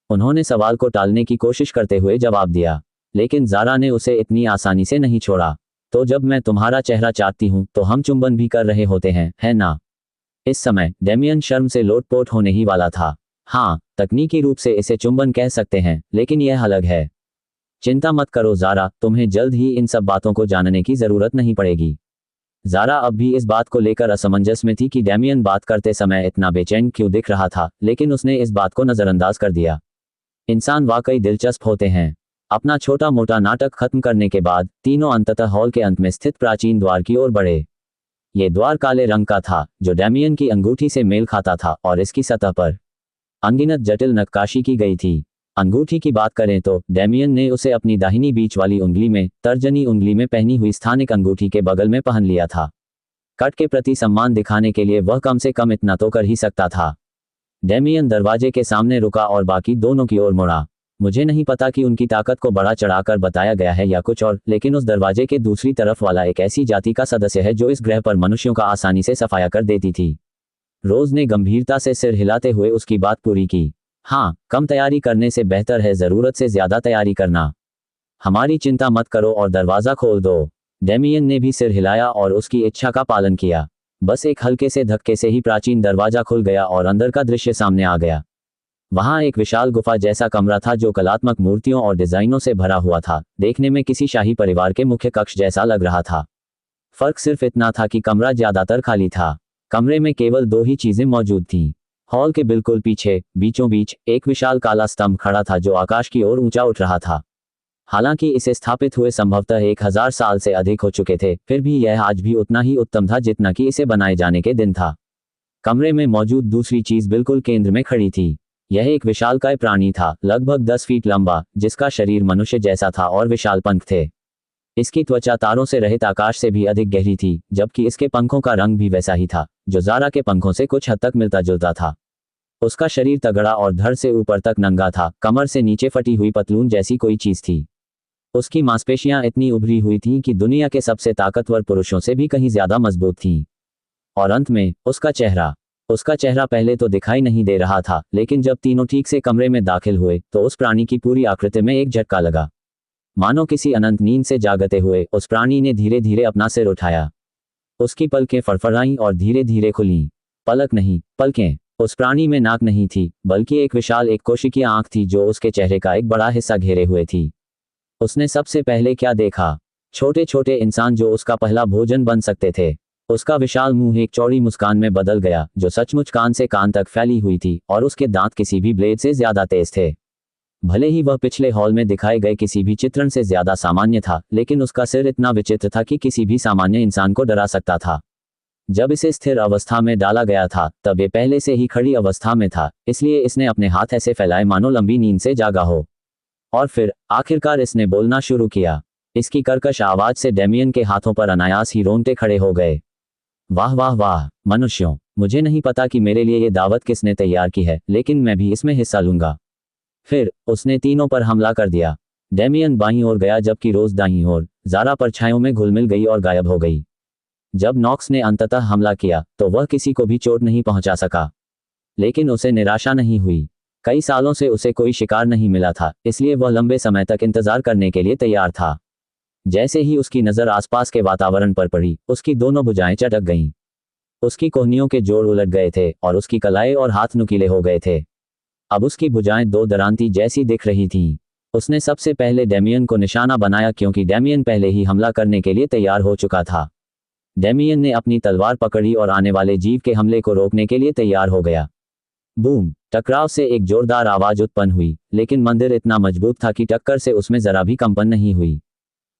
उन्होंने सवाल को टालने की कोशिश करते हुए जवाब दिया, लेकिन ज़ारा ने उसे इतनी आसानी से नहीं छोड़ा। तो जब मैं तुम्हारा चेहरा चाटती हूँ तो हम चुंबन भी कर रहे होते हैं, है ना? इस समय डेमियन शर्म से लोटपोट होने ही वाला था। हाँ, तकनीकी रूप से इसे चुंबन कह सकते हैं, लेकिन यह अलग है। चिंता मत करो ज़ारा, तुम्हें जल्द ही इन सब बातों को जानने की ज़रूरत नहीं पड़ेगी। ज़ारा अब भी इस बात को लेकर असमंजस में थी कि डैमियन बात करते समय इतना बेचैन क्यों दिख रहा था, लेकिन उसने इस बात को नज़रअंदाज कर दिया। इंसान वाकई दिलचस्प होते हैं। अपना छोटा मोटा नाटक खत्म करने के बाद तीनों अंततः हॉल के अंत में स्थित प्राचीन द्वार की ओर बढ़े। ये द्वार काले रंग का था, जो डैमियन की अंगूठी से मेल खाता था, और इसकी सतह पर अनगिनत जटिल नक्काशी की गई थी। अंगूठी की बात करें तो डैमियन ने उसे अपनी दाहिनी बीच वाली उंगली में, तर्जनी उंगली में पहनी हुई स्थानिक अंगूठी के बगल में पहन लिया था। कट के प्रति सम्मान दिखाने के लिए वह कम से कम इतना तो कर ही सकता था। डैमियन दरवाजे के सामने रुका और बाकी दोनों की ओर मुड़ा। मुझे नहीं पता कि उनकी ताकत को बढ़ा चढ़ाकर बताया गया है या कुछ और, लेकिन उस दरवाजे के दूसरी तरफ वाला एक ऐसी जाति का सदस्य है जो इस ग्रह पर मनुष्यों का आसानी से सफाया कर देती थी। रोज ने गंभीरता से सिर हिलाते हुए उसकी बात पूरी की। हाँ, कम तैयारी करने से बेहतर है ज़रूरत से ज़्यादा तैयारी करना। हमारी चिंता मत करो और दरवाज़ा खोल दो। डैमियन ने भी सिर हिलाया और उसकी इच्छा का पालन किया। बस एक हल्के से धक्के से ही प्राचीन दरवाज़ा खुल गया और अंदर का दृश्य सामने आ गया। वहाँ एक विशाल गुफा जैसा कमरा था जो कलात्मक मूर्तियों और डिज़ाइनों से भरा हुआ था। देखने में किसी शाही परिवार के मुख्य कक्ष जैसा लग रहा था। फर्क सिर्फ इतना था कि कमरा ज़्यादातर खाली था। कमरे में केवल दो ही चीज़ें मौजूद थीं। हॉल के बिल्कुल पीछे, बीचों बीच, एक विशाल काला स्तंभ खड़ा था जो आकाश की ओर ऊंचा उठ रहा था। हालांकि इसे स्थापित हुए संभवतः 1000 साल से अधिक हो चुके थे, फिर भी यह आज भी उतना ही उत्तम था जितना कि इसे बनाए जाने के दिन था। कमरे में मौजूद दूसरी चीज बिल्कुल केंद्र में खड़ी थी। यह एक विशालकाय प्राणी था, लगभग 10 फीट लंबा, जिसका शरीर मनुष्य जैसा था और विशाल पंख थे। इसकी त्वचा तारों से रहित आकाश से भी अधिक गहरी थी, जबकि इसके पंखों का रंग भी वैसा ही था, जो ज़ारा के पंखों से कुछ हद तक मिलता जुलता था। उसका शरीर तगड़ा और धड़ से ऊपर तक नंगा था, कमर से नीचे फटी हुई पतलून जैसी कोई चीज थी। उसकी मांसपेशियां इतनी उभरी हुई थीं कि दुनिया के सबसे ताकतवर पुरुषों से भी कहीं ज्यादा मजबूत थीं। और अंत में उसका चेहरा पहले तो दिखाई नहीं दे रहा था, लेकिन जब तीनों ठीक से कमरे में दाखिल हुए तो उस प्राणी की पूरी आकृति में एक झटका लगा। मानो किसी अनंत नींद से जागते हुए उस प्राणी ने धीरे धीरे अपना सिर उठाया। उसकी पलकें फड़फड़ाईं और धीरे धीरे खुलीं। पलक नहीं, पलकें। उस प्राणी में नाक नहीं थी, बल्कि एक विशाल एक कोशिकीय आंख थी जो उसके चेहरे का एक बड़ा हिस्सा घेरे हुए थी। उसने सबसे पहले क्या देखा? छोटे छोटे इंसान जो उसका पहला भोजन बन सकते थे। उसका विशाल मुंह एक चौड़ी मुस्कान में बदल गया, जो सचमुच कान से कान तक फैली हुई थी, और उसके दांत किसी भी ब्लेड से ज्यादा तेज थे। भले ही वह पिछले हॉल में दिखाए गए किसी भी चित्रण से ज्यादा सामान्य था, लेकिन उसका सिर इतना विचित्र था कि किसी भी सामान्य इंसान को डरा सकता था। जब इसे स्थिर अवस्था में डाला गया था, तब ये पहले से ही खड़ी अवस्था में था, इसलिए इसने अपने हाथ ऐसे फैलाए मानो लंबी नींद से जागा हो। और फिर आखिरकार इसने बोलना शुरू किया। इसकी कर्कश आवाज से डैमियन के हाथों पर अनायास ही रोंगटे खड़े हो गए। वाह वाह वाह, मनुष्यों, मुझे नहीं पता कि मेरे लिए ये दावत किसने तैयार की है, लेकिन मैं भी इसमें हिस्सा लूंगा। फिर उसने तीनों पर हमला कर दिया। डैमियन बाईं ओर गया जबकि रोज दाईं ओर। ज़ारा परछाइयों में घुल मिल गई और गायब हो गई। जब नॉक्स ने अंततः हमला किया तो वह किसी को भी चोट नहीं पहुंचा सका, लेकिन उसे निराशा नहीं हुई। कई सालों से उसे कोई शिकार नहीं मिला था, इसलिए वह लंबे समय तक इंतजार करने के लिए तैयार था। जैसे ही उसकी नज़र आसपास के वातावरण पर पड़ी, उसकी दोनों भुजाएं चटक गईं। उसकी कोहनियों के जोड़ उलट गए थे और उसकी कलाई और हाथ नुकीले हो गए थे। अब उसकी भुजाएं दो दरांती जैसी दिख रही थीं। उसने सबसे पहले डैमियन को निशाना बनाया, क्योंकि डैमियन पहले ही हमला करने के लिए तैयार हो चुका था। डैमियन ने अपनी तलवार पकड़ी और आने वाले जीव के हमले को रोकने के लिए तैयार हो गया। बूम! टकराव से एक जोरदार आवाज उत्पन्न हुई, लेकिन मंदिर इतना मजबूत था कि टक्कर से उसमें जरा भी कंपन नहीं हुई।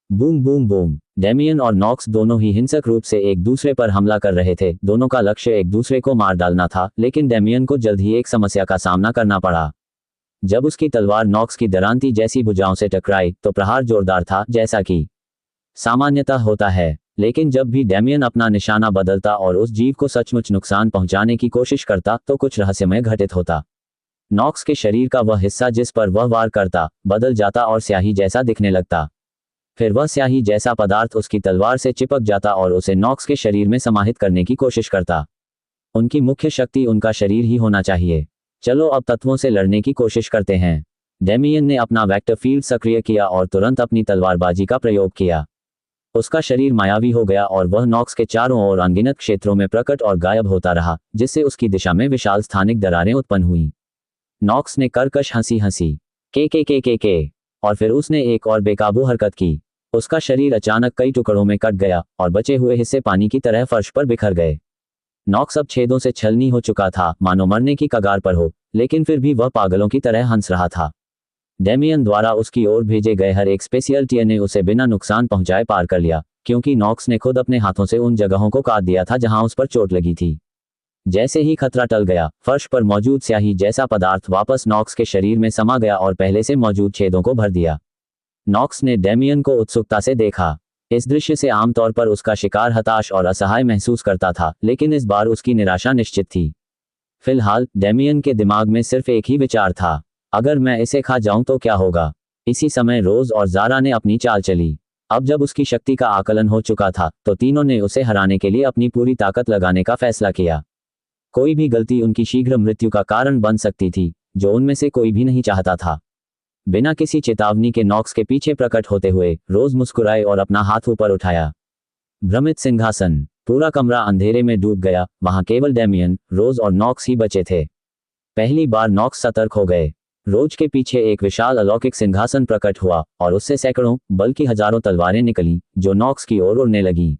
Boom boom boom! डैमियन और नॉक्स दोनों ही हिंसक रूप से एक दूसरे पर हमला कर रहे थे। दोनों का लक्ष्य एक दूसरे को मार डालना था, लेकिन डैमियन को जल्द ही एक समस्या का सामना करना पड़ा। जब उसकी तलवार नॉक्स की दरांती जैसी भुजाओं से टकराई तो प्रहार जोरदार था, जैसा कि सामान्यतः होता है। लेकिन जब भी डैमियन अपना निशाना बदलता और उस जीव को सचमुच नुकसान पहुंचाने की कोशिश करता तो कुछ रहस्यमय घटित होता। नॉक्स के शरीर का वह हिस्सा जिस पर वह वार करता बदल जाता और स्याही जैसा दिखने लगता। फिर वह स्याही जैसा पदार्थ उसकी तलवार से चिपक जाता और उसे नॉक्स के शरीर में समाहित करने की कोशिश करता। उनकी मुख्य शक्ति उनका शरीर ही होना चाहिए। चलो अब तत्वों से लड़ने की कोशिश करते हैं। डैमियन ने अपना वेक्टर फील्ड सक्रिय किया और तुरंत अपनी तलवारबाजी का प्रयोग किया। उसका शरीर मायावी हो गया और वह नॉक्स के चारों ओर अनगिनत क्षेत्रों में प्रकट और गायब होता रहा, जिससे उसकी दिशा में विशाल स्थानिक दरारें उत्पन्न हुईं। नॉक्स ने कर्कश हंसी हंसी के और फिर उसने एक और बेकाबू हरकत की। उसका शरीर अचानक कई टुकड़ों में कट गया और बचे हुए हिस्से पानी की तरह फर्श पर बिखर गए। नॉक्स अब छेदों से छलनी हो चुका था, मानो मरने की कगार पर हो, लेकिन फिर भी वह पागलों की तरह हंस रहा था। डेमियन द्वारा उसकी ओर भेजे गए हर एक स्पेशियल टीयर ने उसे बिना नुकसान पहुंचाए पार कर लिया, क्योंकि नॉक्स ने खुद अपने हाथों से उन जगहों को काट दिया था जहां उस पर चोट लगी थी। जैसे ही खतरा टल गया, फर्श पर मौजूद स्याही जैसा पदार्थ वापस नॉक्स के शरीर में समा गया और पहले से मौजूद छेदों को भर दिया। नॉक्स ने डेमियन को उत्सुकता से देखा। इस दृश्य से आमतौर पर उसका शिकार हताश और असहाय महसूस करता था, लेकिन इस बार उसकी निराशा निश्चित थी। फिलहाल डेमियन के दिमाग में सिर्फ एक ही विचार था, अगर मैं इसे खा जाऊं तो क्या होगा। इसी समय रोज और ज़ारा ने अपनी चाल चली। अब जब उसकी शक्ति का आकलन हो चुका था, तो तीनों ने उसे हराने के लिए अपनी पूरी ताकत लगाने का फैसला किया। कोई भी गलती उनकी शीघ्र मृत्यु का कारण बन सकती थी, जो उनमें से कोई भी नहीं चाहता था। बिना किसी चेतावनी के नॉक्स के पीछे प्रकट होते हुए रोज मुस्कुराए और अपना हाथ ऊपर उठाया। भ्रमित सिंहासन। पूरा कमरा अंधेरे में डूब गया, वहां केवल डेमियन, रोज और नॉक्स ही बचे थे। पहली बार नॉक्स सतर्क हो गए। रोज के पीछे एक विशाल अलौकिक सिंहासन प्रकट हुआ और उससे सैकड़ों बल्कि हजारों तलवारें निकलीं, जो नॉक्स की ओर उड़ने लगीं।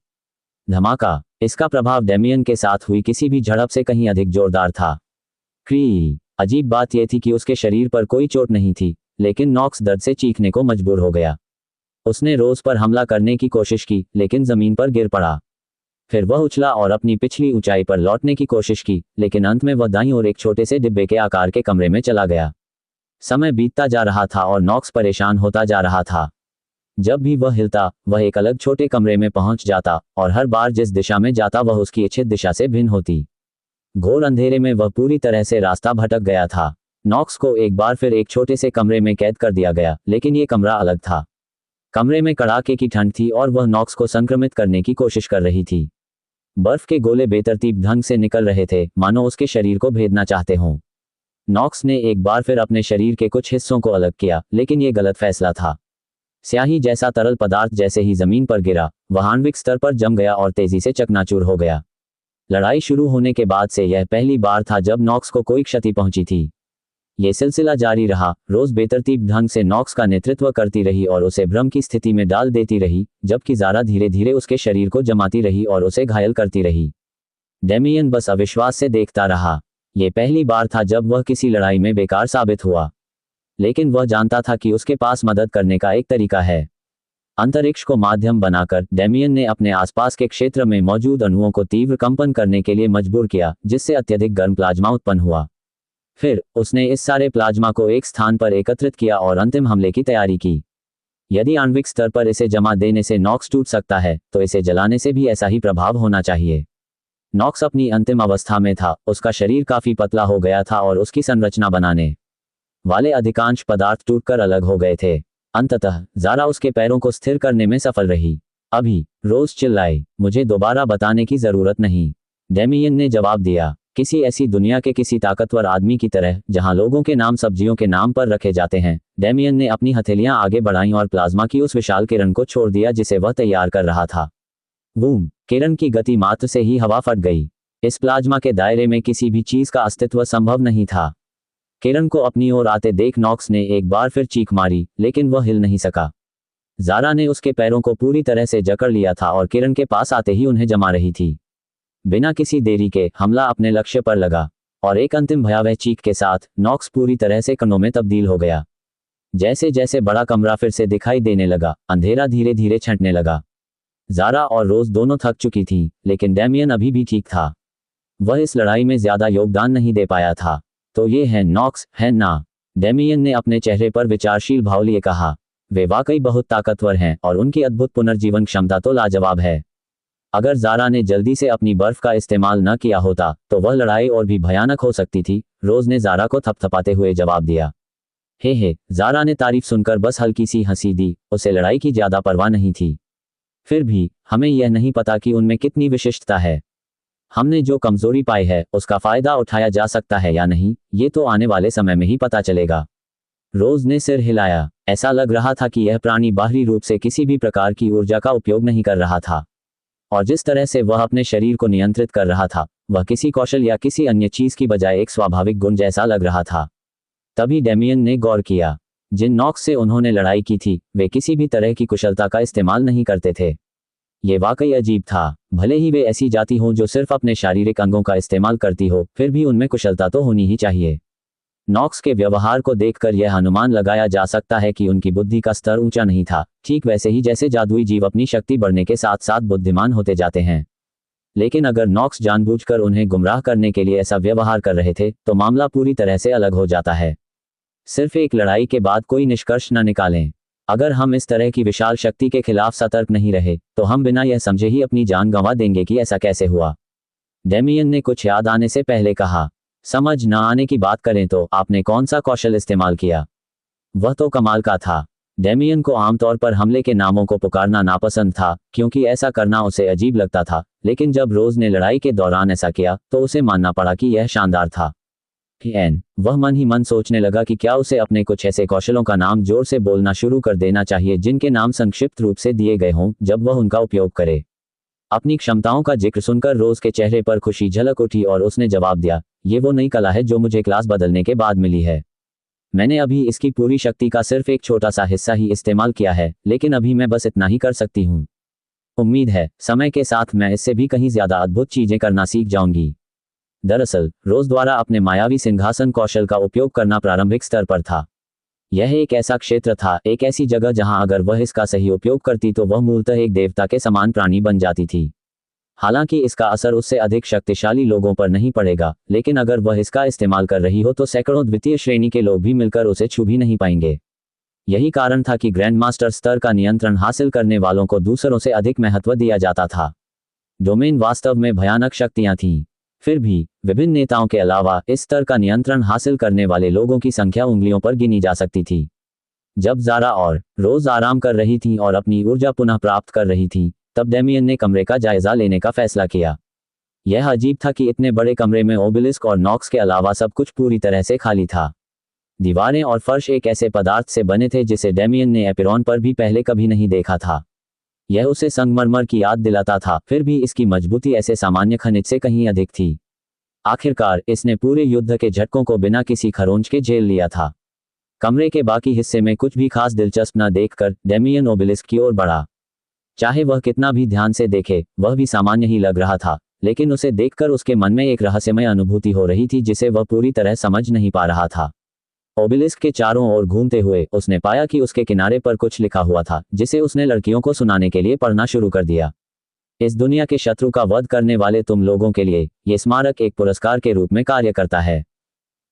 धमाका। इसका प्रभाव डेमियन के साथ हुई किसी भी झड़प से कहीं अधिक जोरदार था। क्री। अजीब बात यह थी कि उसके शरीर पर कोई चोट नहीं थी, लेकिन नॉक्स दर्द से चीखने को मजबूर हो गया। उसने रोज पर हमला करने की कोशिश की, लेकिन जमीन पर गिर पड़ा। फिर वह उछला और अपनी पिछली ऊंचाई पर लौटने की कोशिश की, लेकिन अंत में वह दाईं ओर एक छोटे से डिब्बे के आकार के कमरे में चला गया। समय बीतता जा रहा था और नॉक्स परेशान होता जा रहा था। जब भी वह हिलता, वह एक अलग छोटे कमरे में पहुंच जाता, और हर बार जिस दिशा में जाता वह उसकी इच्छित दिशा से भिन्न होती। घोर अंधेरे में वह पूरी तरह से रास्ता भटक गया था। नॉक्स को एक बार फिर एक छोटे से कमरे में कैद कर दिया गया, लेकिन ये कमरा अलग था। कमरे में कड़ाके की ठंड थी और वह नॉक्स को संक्रमित करने की कोशिश कर रही थी। बर्फ के गोले बेतरतीब ढंग से निकल रहे थे, मानो उसके शरीर को भेदना चाहते हों। नॉक्स ने एक बार फिर अपने शरीर के कुछ हिस्सों को अलग किया, लेकिन यह गलत फैसला था। स्याही जैसा तरल पदार्थ जैसे ही जमीन पर गिरा, वह आणविक स्तर पर जम गया और तेजी से चकनाचूर हो गया। लड़ाई शुरू होने के बाद से यह पहली बार था जब नॉक्स को कोई क्षति पहुंची थी। ये सिलसिला जारी रहा। रोज बेतरतीब ढंग से नॉक्स का नेतृत्व करती रही और उसे भ्रम की स्थिति में डाल देती रही, जबकि ज़ारा धीरे धीरे उसके शरीर को जमाती रही और उसे घायल करती रही। डेमियन बस अविश्वास से देखता रहा। ये पहली बार था जब वह किसी लड़ाई में बेकार साबित हुआ, लेकिन वह जानता था कि उसके पास मदद करने का एक तरीका है। अंतरिक्ष को माध्यम बनाकर डेमियन ने अपने आसपास के क्षेत्र में मौजूद अणुओं को तीव्र कंपन करने के लिए मजबूर किया, जिससे अत्यधिक गर्म प्लाज्मा उत्पन्न हुआ। फिर उसने इस सारे प्लाज्मा को एक स्थान पर एकत्रित किया और अंतिम हमले की तैयारी की। यदि आणविक स्तर पर इसे जमा देने से नॉक्स टूट सकता है, तो इसे जलाने से भी ऐसा ही प्रभाव होना चाहिए। नॉक्स अपनी अंतिम अवस्था में था। उसका शरीर काफी पतला हो गया था और उसकी संरचना बनाने वाले अधिकांश पदार्थ टूटकर अलग हो गए थे। अंततः ज़ारा उसके पैरों को स्थिर करने में सफल रही। अभी, रोज चिल्लाई, मुझे दोबारा बताने की जरूरत नहीं, डेमियन ने जवाब दिया। किसी ऐसी दुनिया के किसी ताकतवर आदमी की तरह, जहां लोगों के नाम सब्जियों के नाम पर रखे जाते हैं, डेमियन ने अपनी हथेलियां आगे बढ़ाईं और प्लाज्मा की उस विशाल किरण को छोड़ दिया जिसे वह तैयार कर रहा था। बूम! किरण की गति मात्र से ही हवा फट गई। इस प्लाज्मा के दायरे में किसी भी चीज का अस्तित्व संभव नहीं था। किरण को अपनी ओर आते देख नॉक्स ने एक बार फिर चीख मारी, लेकिन वह हिल नहीं सका। ज़ारा ने उसके पैरों को पूरी तरह से जकड़ लिया था और किरण के पास आते ही उन्हें जमा रही थी। बिना किसी देरी के हमला अपने लक्ष्य पर लगा, और एक अंतिम भयावह चीख के साथ नॉक्स पूरी तरह से कणों में तब्दील हो गया। जैसे जैसे बड़ा कमरा फिर से दिखाई देने लगा, अंधेरा धीरे धीरे छंटने लगा। ज़ारा और रोज दोनों थक चुकी थीं, लेकिन डेमियन अभी भी ठीक था। वह इस लड़ाई में ज्यादा योगदान नहीं दे पाया था। तो ये है नॉक्स, है ना? डेमियन ने अपने चेहरे पर विचारशील भाव लिए कहा। वे वाकई बहुत ताकतवर हैं और उनकी अद्भुत पुनर्जीवन क्षमता तो लाजवाब है। अगर ज़ारा ने जल्दी से अपनी बर्फ का इस्तेमाल न किया होता, तो वह लड़ाई और भी भयानक हो सकती थी। रोज ने ज़ारा को थपथपाते हुए जवाब दिया। हे, ज़ारा ने तारीफ सुनकर बस हल्की सी हंसी दी। उसे लड़ाई की ज्यादा परवाह नहीं थी। फिर भी हमें यह नहीं पता कि उनमें कितनी विशिष्टता है। हमने जो कमजोरी पाई है, उसका फायदा उठाया जा सकता है या नहीं, ये तो आने वाले समय में ही पता चलेगा। रोज ने सिर हिलाया। ऐसा लग रहा था कि यह प्राणी बाहरी रूप से किसी भी प्रकार की ऊर्जा का उपयोग नहीं कर रहा था, और जिस तरह से वह अपने शरीर को नियंत्रित कर रहा था, वह किसी कौशल या किसी अन्य चीज की बजाय एक स्वाभाविक गुण जैसा लग रहा था। तभी डेमियन ने गौर किया, जिन नॉक्स से उन्होंने लड़ाई की थी वे किसी भी तरह की कुशलता का इस्तेमाल नहीं करते थे। ये वाकई अजीब था। भले ही वे ऐसी जाति हों जो सिर्फ अपने शारीरिक अंगों का इस्तेमाल करती हो, फिर भी उनमें कुशलता तो होनी ही चाहिए। नॉक्स के व्यवहार को देखकर यह अनुमान लगाया जा सकता है कि उनकी बुद्धि का स्तर ऊंचा नहीं था, ठीक वैसे ही जैसे जादुई जीव अपनी शक्ति बढ़ने के साथ साथ बुद्धिमान होते जाते हैं। लेकिन अगर नॉक्स जानबूझकर उन्हें गुमराह करने के लिए ऐसा व्यवहार कर रहे थे तो मामला पूरी तरह से अलग हो जाता है। सिर्फ एक लड़ाई के बाद कोई निष्कर्ष न निकालें। अगर हम इस तरह की विशाल शक्ति के खिलाफ सतर्क नहीं रहे तो हम बिना यह समझे ही अपनी जान गंवा देंगे कि ऐसा कैसे हुआ। डेमियन ने कुछ याद आने से पहले कहा, समझ न आने की बात करें तो आपने कौन सा कौशल इस्तेमाल किया? वह तो कमाल का था। डेमियन को आमतौर पर हमले के नामों को पुकारना नापसंद था क्योंकि ऐसा करना उसे अजीब लगता था, लेकिन जब रोज ने लड़ाई के दौरान ऐसा किया तो उसे मानना पड़ा कि यह शानदार था। वह मन ही मन सोचने लगा कि क्या उसे अपने कुछ ऐसे कौशलों का नाम जोर से बोलना शुरू कर देना चाहिए जिनके नाम संक्षिप्त रूप से दिए गए हों जब वह उनका उपयोग करे। अपनी क्षमताओं का जिक्र सुनकर रोज के चेहरे पर खुशी झलक उठी और उसने जवाब दिया, ये वो नई कला है जो मुझे क्लास बदलने के बाद मिली है। मैंने अभी इसकी पूरी शक्ति का सिर्फ एक छोटा सा हिस्सा ही इस्तेमाल किया है, लेकिन अभी मैं बस इतना ही कर सकती हूँ। उम्मीद है समय के साथ मैं इससे भी कहीं ज्यादा अद्भुत चीजें करना सीख जाऊंगी। दरअसल रोज द्वारा अपने मायावी सिंहासन कौशल का उपयोग करना प्रारंभिक स्तर पर था। यह एक ऐसा क्षेत्र था, एक ऐसी जगह जहां अगर वह इसका सही उपयोग करती तो वह मूलतः एक देवता के समान प्राणी बन जाती थी। हालांकि इसका असर उससे अधिक शक्तिशाली लोगों पर नहीं पड़ेगा, लेकिन अगर वह इसका इस्तेमाल कर रही हो तो सैकड़ों द्वितीय श्रेणी के लोग भी मिलकर उसे छू भी नहीं पाएंगे। यही कारण था कि ग्रैंड मास्टर स्तर का नियंत्रण हासिल करने वालों को दूसरों से अधिक महत्व दिया जाता था। डोमेन वास्तव में भयानक शक्तियां थीं। फिर भी विभिन्न नेताओं के अलावा इस स्तर का नियंत्रण हासिल करने वाले लोगों की संख्या उंगलियों पर गिनी जा सकती थी। जब ज़ारा और रोज आराम कर रही थीं और अपनी ऊर्जा पुनः प्राप्त कर रही थीं, तब डेमियन ने कमरे का जायजा लेने का फैसला किया। यह अजीब था कि इतने बड़े कमरे में ओबेलिस्क और नॉक्स के अलावा सब कुछ पूरी तरह से खाली था। दीवारें और फर्श एक ऐसे पदार्थ से बने थे जिसे डेमियन ने एपिरॉन पर भी पहले कभी नहीं देखा था। यह उसे संगमरमर की याद दिलाता था, फिर भी इसकी मजबूती ऐसे सामान्य खनिज से कहीं अधिक थी। आखिरकार इसने पूरे युद्ध के झटकों को बिना किसी खरोंच के झेल लिया था। कमरे के बाकी हिस्से में कुछ भी खास दिलचस्प न देखकर डेमियन ओबेलिस्क की ओर बढ़ा। चाहे वह कितना भी ध्यान से देखे, वह भी सामान्य ही लग रहा था, लेकिन उसे देखकर उसके मन में एक रहस्यमय अनुभूति हो रही थी जिसे वह पूरी तरह समझ नहीं पा रहा था। ओबेलिस्क के चारों ओर घूमते हुए उसने पाया कि उसके किनारे पर कुछ लिखा हुआ था, जिसे उसने लड़कियों को सुनाने के लिए पढ़ना शुरू कर दिया। इस दुनिया के शत्रु का वध करने वाले तुम लोगों के लिए ये स्मारक एक पुरस्कार के रूप में कार्य करता है।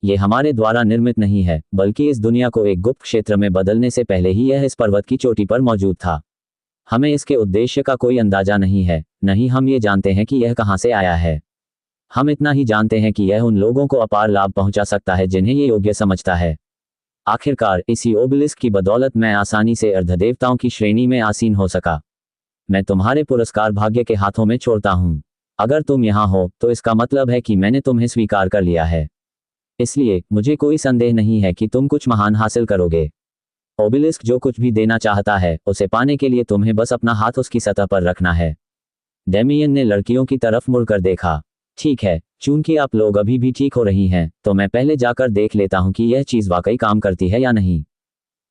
ये हमारे द्वारा निर्मित नहीं है, बल्कि इस दुनिया को एक गुप्त क्षेत्र में बदलने से पहले ही यह इस पर्वत की चोटी पर मौजूद था। हमें इसके उद्देश्य का कोई अंदाजा नहीं है, नहीं हम ये जानते हैं कि यह कहाँ से आया है। हम इतना ही जानते हैं कि यह उन लोगों को अपार लाभ पहुंचा सकता है जिन्हें ये योग्य समझता है। आखिरकार इसी ओबेलिस्क की बदौलत मैं आसानी से अर्धदेवताओं की श्रेणी में आसीन हो सका। मैं तुम्हारे पुरस्कार भाग्य के हाथों में छोड़ता हूँ। अगर तुम यहाँ हो तो इसका मतलब है कि मैंने तुम्हें स्वीकार कर लिया है, इसलिए मुझे कोई संदेह नहीं है कि तुम कुछ महान हासिल करोगे। ओबेलिस्क जो कुछ भी देना चाहता है उसे पाने के लिए तुम्हें बस अपना हाथ उसकी सतह पर रखना है। डेमियन ने लड़कियों की तरफ मुड़कर देखा। ठीक है, चूंकि आप लोग अभी भी ठीक हो रही हैं, तो मैं पहले जाकर देख लेता हूं कि यह चीज वाकई काम करती है या नहीं।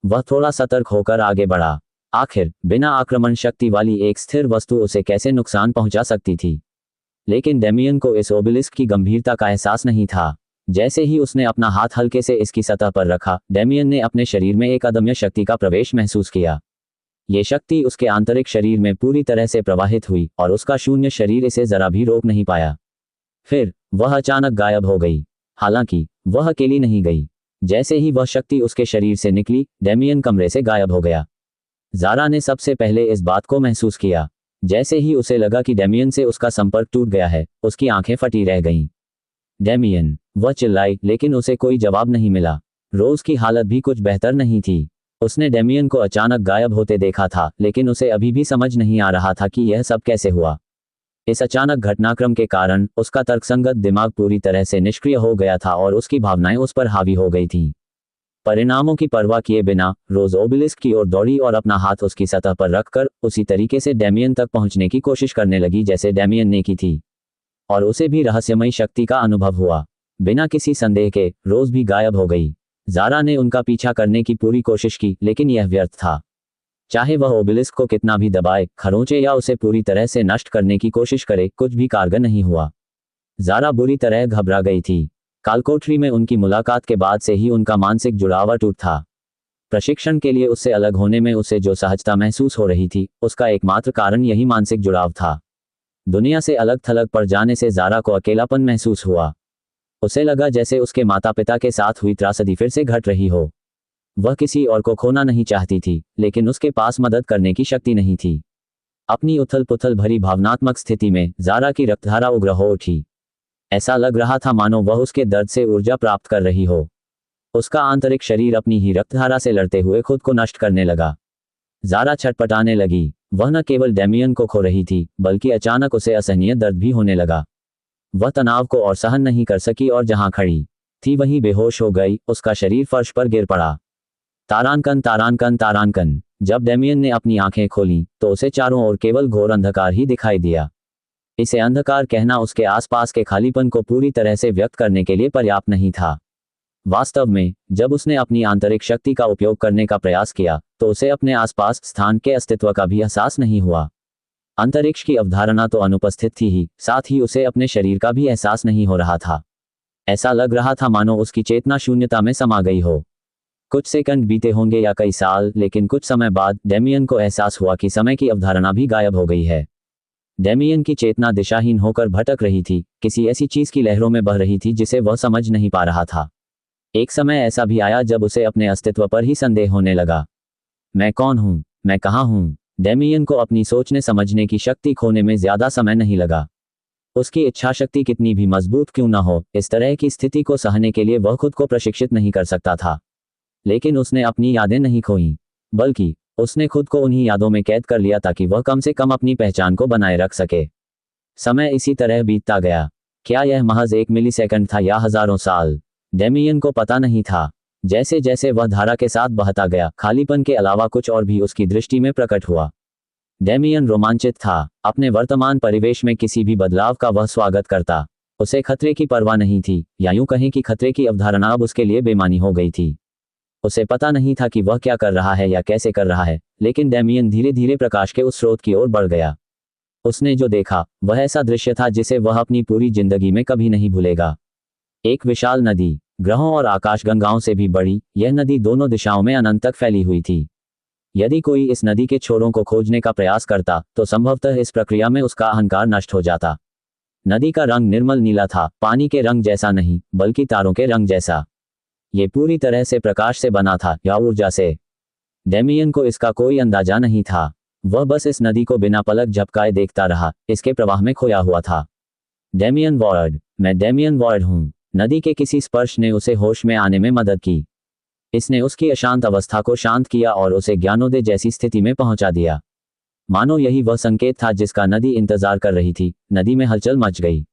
वह थोड़ा सतर्क होकर आगे बढ़ा। आखिर बिना आक्रमण शक्ति वाली एक स्थिर वस्तु उसे कैसे नुकसान पहुंचा सकती थी? लेकिन डेमियन को इस ओबेलिस्क की गंभीरता का एहसास नहीं था। जैसे ही उसने अपना हाथ हल्के से इसकी सतह पर रखा, डेमियन ने अपने शरीर में एक अदम्य शक्ति का प्रवेश महसूस किया। ये शक्ति उसके आंतरिक शरीर में पूरी तरह से प्रवाहित हुई और उसका शून्य शरीर इसे जरा भी रोक नहीं पाया। फिर वह अचानक गायब हो गई। हालांकि वह अकेली नहीं गई। जैसे ही वह शक्ति उसके शरीर से निकली, डेमियन कमरे से गायब हो गया। ज़ारा ने सबसे पहले इस बात को महसूस किया। जैसे ही उसे लगा कि डेमियन से उसका संपर्क टूट गया है, उसकी आंखें फटी रह गईं। डेमियन, वह चिल्लाई, लेकिन उसे कोई जवाब नहीं मिला। रोज की हालत भी कुछ बेहतर नहीं थी। उसने डेमियन को अचानक गायब होते देखा था, लेकिन उसे अभी भी समझ नहीं आ रहा था कि यह सब कैसे हुआ। इस अचानक घटनाक्रम के कारण उसका तर्कसंगत दिमाग पूरी तरह से निष्क्रिय हो गया था और उसकी भावनाएं उस पर हावी हो गई थीं। परिणामों की परवाह किए बिना रोज ओबेलिस्क की ओर दौड़ी और अपना हाथ उसकी सतह पर रखकर उसी तरीके से डेमियन तक पहुंचने की कोशिश करने लगी जैसे डेमियन ने की थी। और उसे भी रहस्यमयी शक्ति का अनुभव हुआ। बिना किसी संदेह के रोज भी गायब हो गई। ज़ारा ने उनका पीछा करने की पूरी कोशिश की, लेकिन यह व्यर्थ था। चाहे वह ओबेलिस्क को कितना भी दबाए, खरोंचे या उसे पूरी तरह से नष्ट करने की कोशिश करे, कुछ भी कारगर नहीं हुआ। ज़ारा बुरी तरह घबरा गई थी। कालकोठरी में उनकी मुलाकात के बाद से ही उनका मानसिक जुड़ाव अटूट था। प्रशिक्षण के लिए उससे अलग होने में उसे जो सहजता महसूस हो रही थी, उसका एकमात्र कारण यही मानसिक जुड़ाव था। दुनिया से अलग थलग पड़ जाने से ज़ारा को अकेलापन महसूस हुआ। उसे लगा जैसे उसके माता पिता के साथ हुई त्रासदी फिर से घट रही हो। वह किसी और को खोना नहीं चाहती थी, लेकिन उसके पास मदद करने की शक्ति नहीं थी। अपनी उथल पुथल भरी भावनात्मक स्थिति में ज़ारा की रक्तधारा उग्र हो उठी। ऐसा लग रहा था मानो वह उसके दर्द से ऊर्जा प्राप्त कर रही हो। उसका आंतरिक शरीर अपनी ही रक्तधारा से लड़ते हुए खुद को नष्ट करने लगा। ज़ारा छटपटाने लगी। वह न केवल डेमियन को खो रही थी, बल्कि अचानक उसे असहनीय दर्द भी होने लगा। वह तनाव को और सहन नहीं कर सकी और जहां खड़ी थी वहीं बेहोश हो गई। उसका शरीर फर्श पर गिर पड़ा। तारांकन तारांकन तारांकन। जब डेमियन ने अपनी आंखें खोलीं, तो उसे चारों ओर केवल घोर अंधकार ही दिखाई दिया। इसे अंधकार कहना उसके आसपास के खालीपन को पूरी तरह से व्यक्त करने के लिए पर्याप्त नहीं था। वास्तव में, जब उसने अपनी आंतरिक शक्ति का उपयोग करने का प्रयास किया, तो उसे अपने आसपास स्थान के अस्तित्व का भी एहसास नहीं हुआ। अंतरिक्ष की अवधारणा तो अनुपस्थित थी ही, साथ ही उसे अपने शरीर का भी एहसास नहीं हो रहा था। ऐसा लग रहा था मानो उसकी चेतना शून्यता में समा गई हो। कुछ सेकंड बीते होंगे या कई साल, लेकिन कुछ समय बाद डेमियन को एहसास हुआ कि समय की अवधारणा भी गायब हो गई है। डेमियन की चेतना दिशाहीन होकर भटक रही थी, किसी ऐसी चीज की लहरों में बह रही थी जिसे वह समझ नहीं पा रहा था। एक समय ऐसा भी आया जब उसे अपने अस्तित्व पर ही संदेह होने लगा। मैं कौन हूं? मैं कहां हूं? डेमियन को अपनी सोचने समझने की शक्ति खोने में ज्यादा समय नहीं लगा। उसकी इच्छा शक्ति कितनी भी मजबूत क्यों न हो, इस तरह की स्थिति को सहने के लिए वह खुद को प्रशिक्षित नहीं कर सकता था। लेकिन उसने अपनी यादें नहीं खोईं, बल्कि उसने खुद को उन्हीं यादों में कैद कर लिया ताकि वह कम से कम अपनी पहचान को बनाए रख सके। समय इसी तरह बीतता गया। क्या यह महज 1 मिलीसेकंड था या हजारों साल? डेमियन को पता नहीं था। जैसे जैसे वह धारा के साथ बहता गया, खालीपन के अलावा कुछ और भी उसकी दृष्टि में प्रकट हुआ। डेमियन रोमांचित था। अपने वर्तमान परिवेश में किसी भी बदलाव का वह स्वागत करता। उसे खतरे की परवाह नहीं थी, या यूं कहें कि खतरे की अवधारणा अब उसके लिए बेमानी हो गई थी। उसे पता नहीं था कि वह क्या कर रहा है या कैसे कर रहा है, लेकिन डेमियन धीरे धीरे प्रकाश के उस स्रोत की ओर बढ़ गया। उसने जो देखा, वह ऐसा दृश्य था जिसे वह अपनी पूरी जिंदगी में कभी नहीं भूलेगा। एक विशाल नदी, ग्रहों और आकाशगंगाओं से भी बड़ी, यह नदी दोनों दिशाओं में अनंत तक फैली हुई थी। यदि कोई इस नदी के छोरों को खोजने का प्रयास करता, तो संभवतः इस प्रक्रिया में उसका अहंकार नष्ट हो जाता। नदी का रंग निर्मल नीला था, पानी के रंग जैसा नहीं, बल्कि तारों के रंग जैसा। ये पूरी तरह से प्रकाश से बना था, या ऊर्जा से। डेमियन को इसका कोई अंदाजा नहीं था। वह बस इस नदी को बिना पलक झपकाए देखता रहा, इसके प्रवाह में खोया हुआ था। डेमियन वॉर्ड, मैं डेमियन वॉर्ड हूं। नदी के किसी स्पर्श ने उसे होश में आने में मदद की। इसने उसकी अशांत अवस्था को शांत किया और उसे ज्ञानोदय जैसी स्थिति में पहुंचा दिया। मानो यही वह संकेत था जिसका नदी इंतजार कर रही थी। नदी में हलचल मच गई।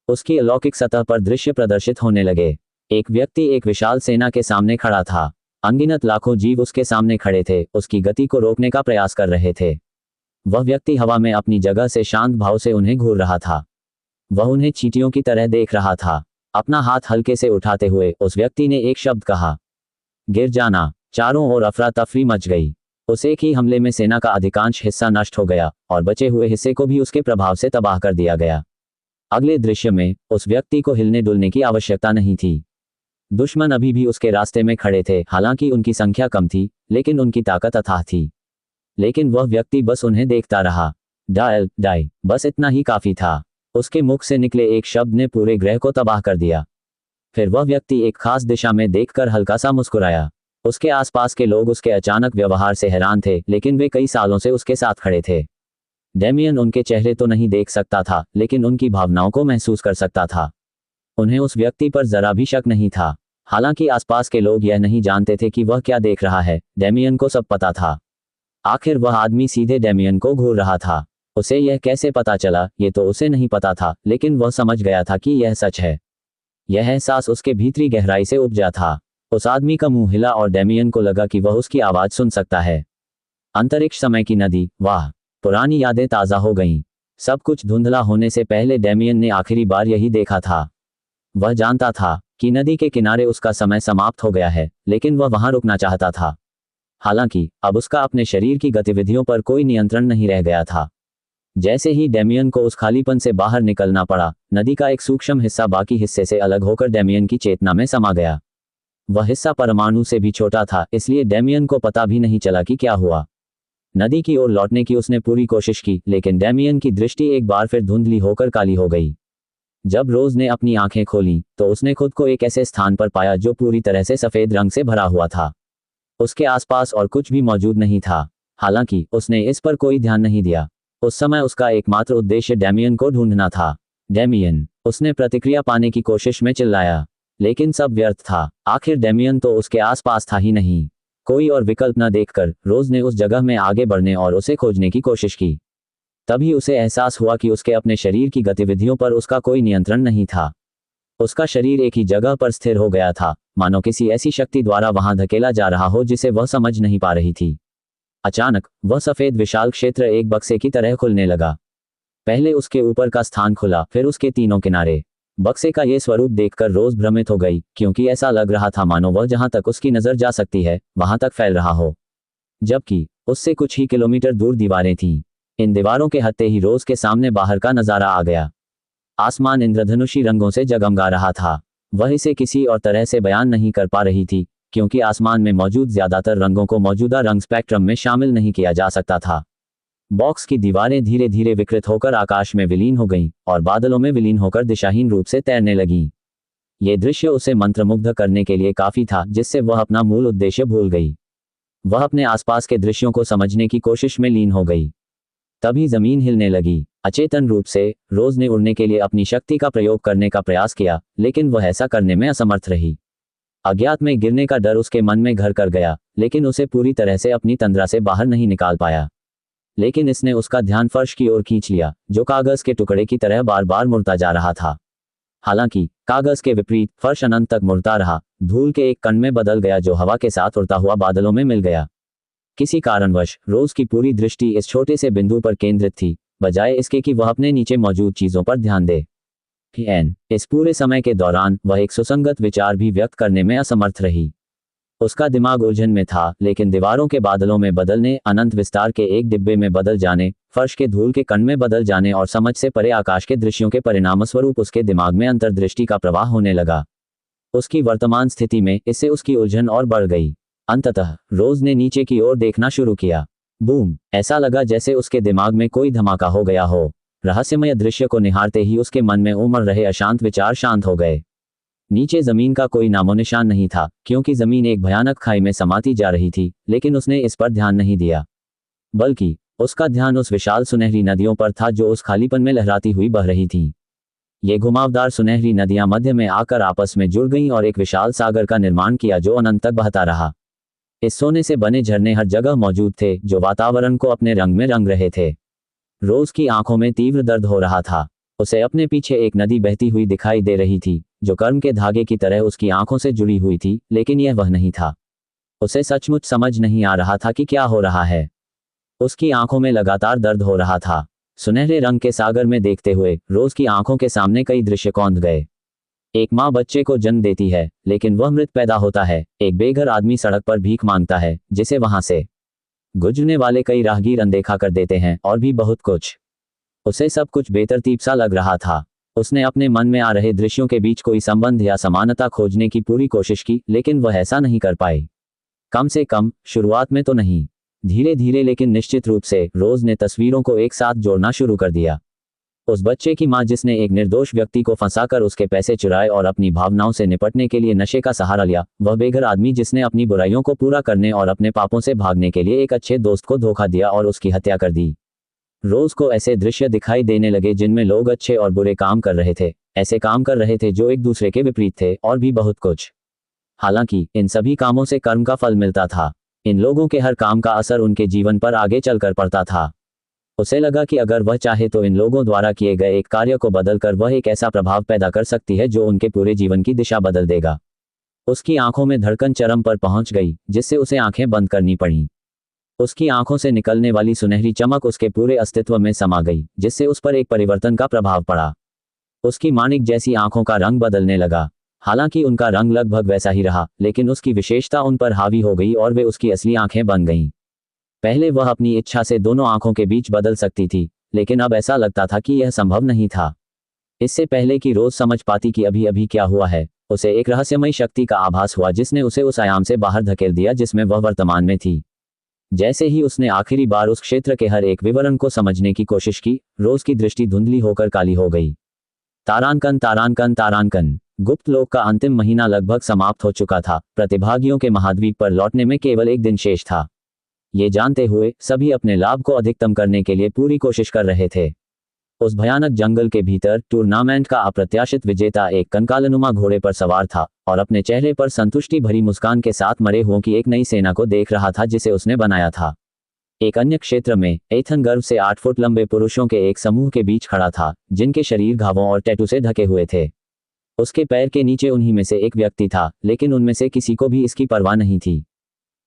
उसकी अलौकिक सतह पर दृश्य प्रदर्शित होने लगे। एक व्यक्ति एक विशाल सेना के सामने खड़ा था। अनगिनत लाखों जीव उसके सामने खड़े थे, उसकी गति को रोकने का प्रयास कर रहे थे। वह व्यक्ति हवा में अपनी जगह से शांत भाव से उन्हें घूर रहा था। वह उन्हें चींटियों की तरह देख रहा था। अपना हाथ हल्के से उठाते हुए उस व्यक्ति ने एक शब्द कहा, गिर जाना। चारों ओर अफरा तफरी मच गई। उस एक ही हमले में सेना का अधिकांश हिस्सा नष्ट हो गया और बचे हुए हिस्से को भी उसके प्रभाव से तबाह कर दिया गया। अगले दृश्य में उस व्यक्ति को हिलने डुलने की आवश्यकता नहीं थी। दुश्मन अभी भी उसके रास्ते में खड़े थे, हालांकि उनकी संख्या कम थी, लेकिन उनकी ताकत अथाह थी। लेकिन वह व्यक्ति बस उन्हें देखता रहा। डायल डाई, बस इतना ही काफी था। उसके मुख से निकले एक शब्द ने पूरे ग्रह को तबाह कर दिया। फिर वह व्यक्ति एक खास दिशा में देखकर हल्का सा मुस्कुराया। उसके आसपास के लोग उसके अचानक व्यवहार से हैरान थे, लेकिन वे कई सालों से उसके साथ खड़े थे। डेमियन उनके चेहरे तो नहीं देख सकता था, लेकिन उनकी भावनाओं को महसूस कर सकता था। उन्हें उस व्यक्ति पर जरा भी शक नहीं था। हालांकि आसपास के लोग यह नहीं जानते थे कि वह क्या देख रहा है, डेमियन को सब पता था। आखिर वह आदमी सीधे डेमियन को घूर रहा था। उसे यह कैसे पता चला, ये तो उसे नहीं पता था, लेकिन वह समझ गया था कि यह सच है। यह एहसास उसके भीतरी गहराई से उपजा था। उस आदमी का मुंह हिला और डेमियन को लगा कि वह उसकी आवाज सुन सकता है। अंतरिक्ष समय की नदी, वाह! पुरानी यादें ताज़ा हो गईं। सब कुछ धुंधला होने से पहले डेमियन ने आखिरी बार यही देखा था। वह जानता था कि नदी के किनारे उसका समय समाप्त हो गया है, लेकिन वह वहां रुकना चाहता था। हालांकि अब उसका अपने शरीर की गतिविधियों पर कोई नियंत्रण नहीं रह गया था। जैसे ही डेमियन को उस खालीपन से बाहर निकलना पड़ा, नदी का एक सूक्ष्म हिस्सा बाकी हिस्से से अलग होकर डेमियन की चेतना में समा गया। वह हिस्सा परमाणु से भी छोटा था, इसलिए डेमियन को पता भी नहीं चला कि क्या हुआ। नदी की ओर लौटने की उसने पूरी कोशिश की, लेकिन डेमियन की दृष्टि एक बार फिर धुंधली होकर काली हो गई। जब रोज ने अपनी आंखें खोली तो उसने खुद को एक ऐसे स्थान पर पाया जो पूरी तरह से सफेद रंग से भरा हुआ था। उसके आसपास और कुछ भी मौजूद नहीं था। हालांकि उसने इस पर कोई ध्यान नहीं दिया। उस समय उसका एकमात्र उद्देश्य डेमियन को ढूंढना था। डेमियन, उसने प्रतिक्रिया पाने की कोशिश में चिल्लाया, लेकिन सब व्यर्थ था। आखिर डेमियन तो उसके आसपास था ही नहीं। कोई और विकल्प न देखकर रोज ने उस जगह में आगे बढ़ने और उसे खोजने की कोशिश की। तभी उसे एहसास हुआ कि उसके अपने शरीर की गतिविधियों पर उसका कोई नियंत्रण नहीं था। उसका शरीर एक ही जगह पर स्थिर हो गया था, मानो किसी ऐसी शक्ति द्वारा वहां धकेला जा रहा हो जिसे वह समझ नहीं पा रही थी। अचानक वह सफेद विशाल क्षेत्र एक बक्से की तरह खुलने लगा। पहले उसके ऊपर का स्थान खुला, फिर उसके तीनों किनारे। बक्से का यह स्वरूप देखकर रोज भ्रमित हो गई, क्योंकि ऐसा लग रहा था मानो वह जहां तक उसकी नजर जा सकती है वहां तक फैल रहा हो, जबकि उससे कुछ ही किलोमीटर दूर दीवारें थीं। इन दीवारों के हटते ही रोज के सामने बाहर का नजारा आ गया। आसमान इंद्रधनुषी रंगों से जगमगा रहा था। वह इसे किसी और तरह से बयान नहीं कर पा रही थी, क्योंकि आसमान में मौजूद ज्यादातर रंगों को मौजूदा रंग स्पेक्ट्रम में शामिल नहीं किया जा सकता था। बॉक्स की दीवारें धीरे धीरे विकृत होकर आकाश में विलीन हो गईं और बादलों में विलीन होकर दिशाहीन रूप से तैरने लगीं। ये दृश्य उसे मंत्रमुग्ध करने के लिए काफी था, जिससे वह अपना मूल उद्देश्य भूल गई। वह अपने आसपास के दृश्यों को समझने की कोशिश में लीन हो गई। तभी जमीन हिलने लगी। अचेतन रूप से रोज ने उड़ने के लिए अपनी शक्ति का प्रयोग करने का प्रयास किया, लेकिन वह ऐसा करने में असमर्थ रही। अज्ञात में गिरने का डर उसके मन में घर कर गया, लेकिन उसे पूरी तरह से अपनी तंद्रा से बाहर नहीं निकाल पाया। लेकिन इसने उसका ध्यान फर्श की ओर खींच लिया, जो कागज के टुकड़े की तरह बार बार मुड़ता जा रहा था। हालांकि कागज के विपरीत फर्श अनंत तक मुड़ता रहा, धूल के एक कण में बदल गया जो हवा के साथ उड़ता हुआ बादलों में मिल गया। किसी कारणवश रोज की पूरी दृष्टि इस छोटे से बिंदु पर केंद्रित थी, बजाय इसके कि वह अपने नीचे मौजूद चीजों पर ध्यान दे। इस पूरे समय के दौरान वह एक सुसंगत विचार भी व्यक्त करने में असमर्थ रही। उसका दिमाग उलझन में था, लेकिन दीवारों के बादलों में बदलने, अनंत विस्तार के एक डिब्बे में बदल जाने, फर्श के धूल के कण में बदल जाने और समझ से परे आकाश के दृश्यों के परिणामस्वरूप उसके दिमाग में अंतर्दृष्टि का प्रवाह होने लगा। उसकी वर्तमान स्थिति में इससे उसकी उलझन और बढ़ गई। अंततः रोज ने नीचे की ओर देखना शुरू किया। बूम! ऐसा लगा जैसे उसके दिमाग में कोई धमाका हो गया हो। रहस्यमय दृश्य को निहारते ही उसके मन में उमड़ रहे अशांत विचार शांत हो गए। नीचे जमीन का कोई नामोनिशान नहीं था, क्योंकि जमीन एक भयानक खाई में समाती जा रही थी, लेकिन उसने इस पर ध्यान नहीं दिया। बल्कि उसका ध्यान उस विशाल सुनहरी नदियों पर था जो उस खालीपन में लहराती हुई बह रही थीं। ये घुमावदार सुनहरी नदियां मध्य में आकर आपस में जुड़ गईं और एक विशाल सागर का निर्माण किया जो अनंत तक बहता रहा। इस सोने से बने झरने हर जगह मौजूद थे, जो वातावरण को अपने रंग में रंग रहे थे। रोज की आंखों में तीव्र दर्द हो रहा था। उसे अपने पीछे एक नदी बहती हुई दिखाई दे रही थी, जो कर्म के धागे की तरह उसकी आंखों से जुड़ी हुई थी, लेकिन यह वह नहीं था। उसे सचमुच समझ नहीं आ रहा था कि क्या हो रहा है। उसकी आंखों में लगातार दर्द हो रहा था। सुनहरे रंग के सागर में देखते हुए रोज की आंखों के सामने कई दृश्य कौंध गए। एक माँ बच्चे को जन्म देती है, लेकिन वह मृत पैदा होता है। एक बेघर आदमी सड़क पर भीख मांगता है, जिसे वहां से गुजरने वाले कई राहगीर अनदेखा कर देते हैं, और भी बहुत कुछ। उसे सब कुछ बेतरतीब सा लग रहा था। उसने अपने मन में आ रहे दृश्यों के बीच कोई संबंध या समानता खोजने की पूरी कोशिश की, लेकिन वह ऐसा नहीं कर पाई। कम से कम शुरुआत में तो नहीं। धीरे धीरे लेकिन निश्चित रूप से रोज ने तस्वीरों को एक साथ जोड़ना शुरू कर दिया। उस बच्चे की मां जिसने एक निर्दोष व्यक्ति को फंसाकर उसके पैसे चुराए और अपनी भावनाओं से निपटने के लिए नशे का सहारा लिया, वह बेघर आदमी जिसने अपनी बुराइयों को पूरा करने और अपने पापों से भागने के लिए एक अच्छे दोस्त को धोखा दिया और उसकी हत्या कर दी। रोज को ऐसे दृश्य दिखाई देने लगे जिनमें लोग अच्छे और बुरे काम कर रहे थे, ऐसे काम कर रहे थे जो एक दूसरे के विपरीत थे, और भी बहुत कुछ। हालांकि इन सभी कामों से कर्म का फल मिलता था। इन लोगों के हर काम का असर उनके जीवन पर आगे चलकर पड़ता था। उसे लगा कि अगर वह चाहे तो इन लोगों द्वारा किए गए एक कार्य को बदलकर वह एक ऐसा प्रभाव पैदा कर सकती है जो उनके पूरे जीवन की दिशा बदल देगा। उसकी आंखों में धड़कन चरम पर पहुंच गई, जिससे उसे आंखें बंद करनी पड़ी। उसकी आंखों से निकलने वाली सुनहरी चमक उसके पूरे अस्तित्व में समा गई, जिससे उस पर एक परिवर्तन का प्रभाव पड़ा। उसकी माणिक जैसी आंखों का रंग बदलने लगा। हालांकि उनका रंग लगभग वैसा ही रहा, लेकिन उसकी विशेषता उन पर हावी हो गई और वे उसकी असली आंखें बन गईं। पहले वह अपनी इच्छा से दोनों आंखों के बीच बदल सकती थी, लेकिन अब ऐसा लगता था कि यह संभव नहीं था। इससे पहले कि रोज समझ पाती कि अभी अभी क्या हुआ है, उसे एक रहस्यमयी शक्ति का आभास हुआ जिसने उसे उस आयाम से बाहर धकेल दिया जिसमें वह वर्तमान में थी। जैसे ही उसने आखिरी बार उस क्षेत्र के हर एक विवरण को समझने की कोशिश की, रोज की दृष्टि धुंधली होकर काली हो गई। तारांकन तारांकन तारांकन। गुप्त लोक का अंतिम महीना लगभग समाप्त हो चुका था। प्रतिभागियों के महाद्वीप पर लौटने में केवल एक दिन शेष था। ये जानते हुए सभी अपने लाभ को अधिकतम करने के लिए पूरी कोशिश कर रहे थे। उस भयानक जंगल के भीतर टूर्नामेंट का अप्रत्याशित विजेता एक कंकालनुमा घोड़े पर सवार था और अपने चेहरे पर संतुष्टि भरी मुस्कान के साथ मरे हुओं की एक नई सेना को देख रहा था जिसे उसने बनाया था। एक अन्य क्षेत्र में एथन गर्व से 8 फुट लंबे पुरुषों के एक समूह के बीच खड़ा था, जिनके शरीर घावों और टैटू से ढके हुए थे। उसके पैर के नीचे उन्हीं में से एक व्यक्ति था, लेकिन उनमें से किसी को भी इसकी परवाह नहीं थी।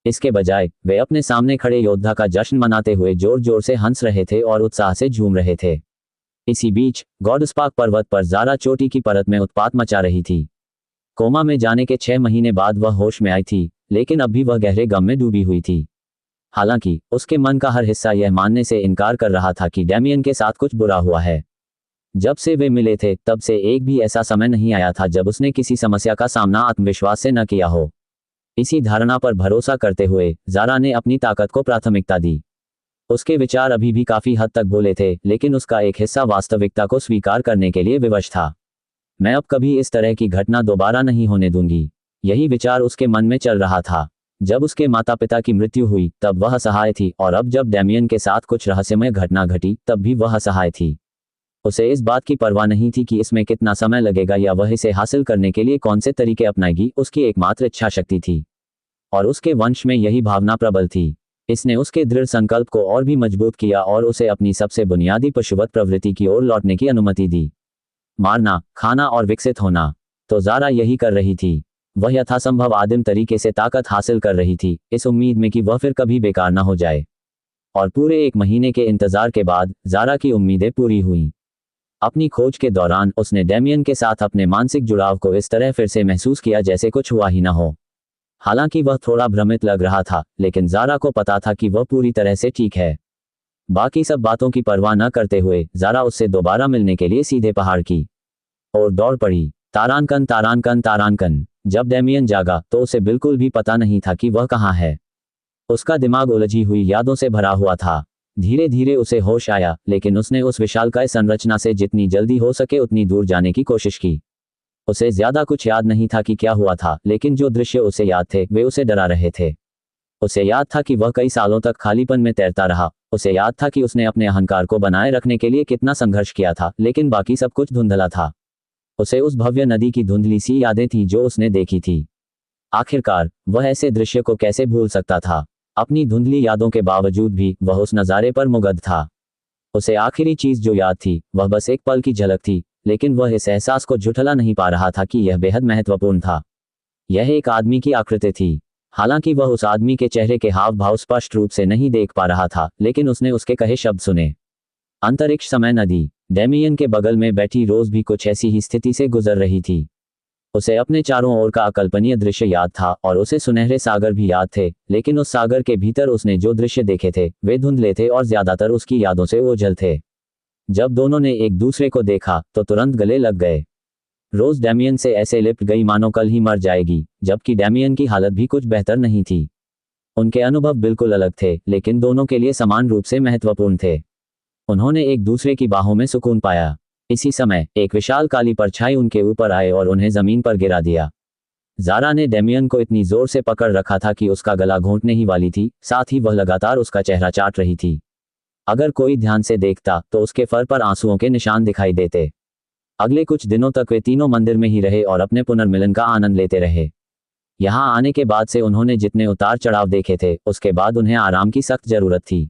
इसके बजाय वे अपने सामने खड़े योद्धा का जश्न मनाते हुए जोर जोर से हंस रहे थे और उत्साह से झूम रहे थे। इसी बीच गॉडस्पार्क पर्वत पर जारा चोटी की परत में उत्पात मचा रही थी। कोमा में जाने के 6 महीने बाद वह होश में आई थी, लेकिन अब भी वह गहरे गम में डूबी हुई थी। हालांकि उसके मन का हर हिस्सा यह मानने से इनकार कर रहा था कि डैमियन के साथ कुछ बुरा हुआ है। जब से वे मिले थे तब से एक भी ऐसा समय नहीं आया था जब उसने किसी समस्या का सामना आत्मविश्वास से न किया हो। इसी धारणा पर भरोसा करते हुए जारा ने अपनी ताकत को प्राथमिकता दी। उसके विचार अभी भी काफी हद तक भोले थे, लेकिन उसका एक हिस्सा वास्तविकता को स्वीकार करने के लिए विवश था। मैं अब कभी इस तरह की घटना दोबारा नहीं होने दूंगी, यही विचार उसके मन में चल रहा था। जब उसके माता पिता की मृत्यु हुई तब वह असहाय थी, और अब जब डैमियन के साथ कुछ रहस्यमय घटना घटी तब भी वह असहाय थी। उसे इस बात की परवाह नहीं थी कि इसमें कितना समय लगेगा या वह इसे हासिल करने के लिए कौन से तरीके अपनाएगी। उसकी एकमात्र इच्छा शक्ति थी, और उसके वंश में यही भावना प्रबल थी। इसने उसके दृढ़ संकल्प को और भी मजबूत किया और उसे अपनी सबसे बुनियादी पशुवत प्रवृत्ति की ओर लौटने की अनुमति दी। मारना, खाना और विकसित होना। तो जारा यही कर रही थी। वह यथासंभव आदिम तरीके से ताकत हासिल कर रही थी, इस उम्मीद में कि वह फिर कभी बेकार न हो जाए। और पूरे 1 महीने के इंतजार के बाद जारा की उम्मीदें पूरी हुईं। अपनी खोज के दौरान उसने डैमियन के साथ अपने मानसिक जुड़ाव को इस तरह फिर से महसूस किया जैसे कुछ हुआ ही न हो। हालांकि वह थोड़ा भ्रमित लग रहा था, लेकिन जारा को पता था कि वह पूरी तरह से ठीक है। बाकी सब बातों की परवाह न करते हुए जारा उससे दोबारा मिलने के लिए सीधे पहाड़ की ओर दौड़ पड़ी। तारांकन तारांकन तारांकन। जब डैमियन जागा तो उसे बिल्कुल भी पता नहीं था कि वह कहाँ है। उसका दिमाग उलझी हुई यादों से भरा हुआ था। धीरे धीरे उसे होश आया, लेकिन उसने उस विशालकाय संरचना से जितनी जल्दी हो सके उतनी दूर जाने की कोशिश की। उसे ज्यादा कुछ याद नहीं था कि क्या हुआ था, लेकिन जो दृश्य उसे याद थे वे उसे डरा रहे थे। उसे याद था कि वह कई सालों तक खालीपन में तैरता रहा। उसे याद था कि उसने अपने अहंकार को बनाए रखने के लिए कितना संघर्ष किया था, लेकिन बाकी सब कुछ धुंधला था। उसे उस भव्य नदी की धुंधली सी यादें थीं जो उसने देखी थी। आखिरकार वह ऐसे दृश्य को कैसे भूल सकता था। अपनी धुंधली यादों के बावजूद भी वह उस नज़ारे पर मुग्ध था। उसे आखिरी चीज जो याद थी वह बस एक पल की झलक थी, लेकिन वह इस एहसास को झुठला नहीं पा रहा था कि यह बेहद महत्वपूर्ण था। यह एक आदमी की आकृति थी। हालांकि वह उस आदमी के चेहरे के हाव भाव स्पष्ट रूप से नहीं देख पा रहा था, लेकिन उसने उसके कहे शब्द सुने। अंतरिक्ष, समय, नदी। डैमियन के बगल में बैठी रोज भी कुछ ऐसी ही स्थिति से गुजर रही थी। उसे अपने चारों ओर का अकल्पनीय दृश्य याद था और उसे सुनहरे सागर भी याद थे, लेकिन उस सागर के भीतर उसने जो दृश्य देखे थे वे धुंधले थे और ज्यादातर उसकी यादों से ओझल थे। जब दोनों ने एक दूसरे को देखा तो तुरंत गले लग गए। रोज डैमियन से ऐसे लिपट गई मानो कल ही मर जाएगी, जबकि डैमियन की हालत भी कुछ बेहतर नहीं थी। उनके अनुभव बिल्कुल अलग थे, लेकिन दोनों के लिए समान रूप से महत्वपूर्ण थे। उन्होंने एक दूसरे की बाहों में सुकून पाया। इसी समय एक विशाल काली परछाई उनके ऊपर आए और उन्हें जमीन पर गिरा दिया। जारा ने डैमियन को इतनी जोर से पकड़ रखा था कि उसका गला घोंटने ही वाली थी, साथ ही वह लगातार उसका चेहरा चाट रही थी। अगर कोई ध्यान से देखता तो उसके फर पर आंसुओं के निशान दिखाई देते। अगले कुछ दिनों तक वे तीनों मंदिर में ही रहे और अपने पुनर्मिलन का आनंद लेते रहे। यहाँ आने के बाद से उन्होंने जितने उतार चढ़ाव देखे थे उसके बाद उन्हें आराम की सख्त जरूरत थी।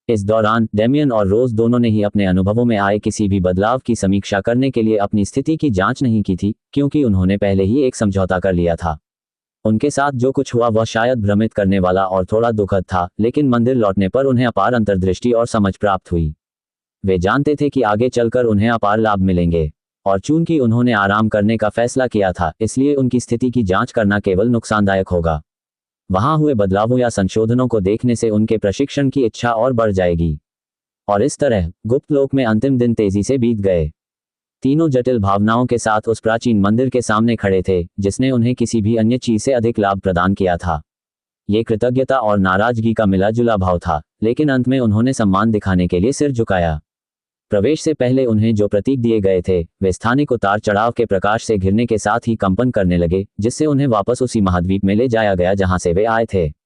इस दौरान डैमियन और रोज दोनों ने ही अपने अनुभवों में आए किसी भी बदलाव की समीक्षा करने के लिए अपनी स्थिति की जांच नहीं की थी, क्योंकि उन्होंने पहले ही एक समझौता कर लिया था। उनके साथ जो कुछ हुआ वह शायद भ्रमित करने वाला और थोड़ा दुखद था, लेकिन मंदिर लौटने पर उन्हें अपार अंतर्दृष्टि और समझ प्राप्त हुई। वे जानते थे कि आगे चलकर उन्हें अपार लाभ मिलेंगे, और चूंकि उन्होंने आराम करने का फैसला किया था, इसलिए उनकी स्थिति की जांच करना केवल नुकसानदायक होगा। वहां हुए बदलावों या संशोधनों को देखने से उनके प्रशिक्षण की इच्छा और बढ़ जाएगी। और इस तरह गुप्त लोक में अंतिम दिन तेजी से बीत गए। तीनों जटिल भावनाओं के साथ उस प्राचीन मंदिर के सामने खड़े थे, जिसने उन्हें किसी भी अन्य चीज से अधिक लाभ प्रदान किया था। ये कृतज्ञता और नाराजगी का मिला जुला भाव था, लेकिन अंत में उन्होंने सम्मान दिखाने के लिए सिर झुकाया। प्रवेश से पहले उन्हें जो प्रतीक दिए गए थे, वे स्थानिक उतार चढ़ाव के प्रकाश से घिरने के साथ ही कंपन करने लगे, जिससे उन्हें वापस उसी महाद्वीप में ले जाया गया जहां से वे आए थे।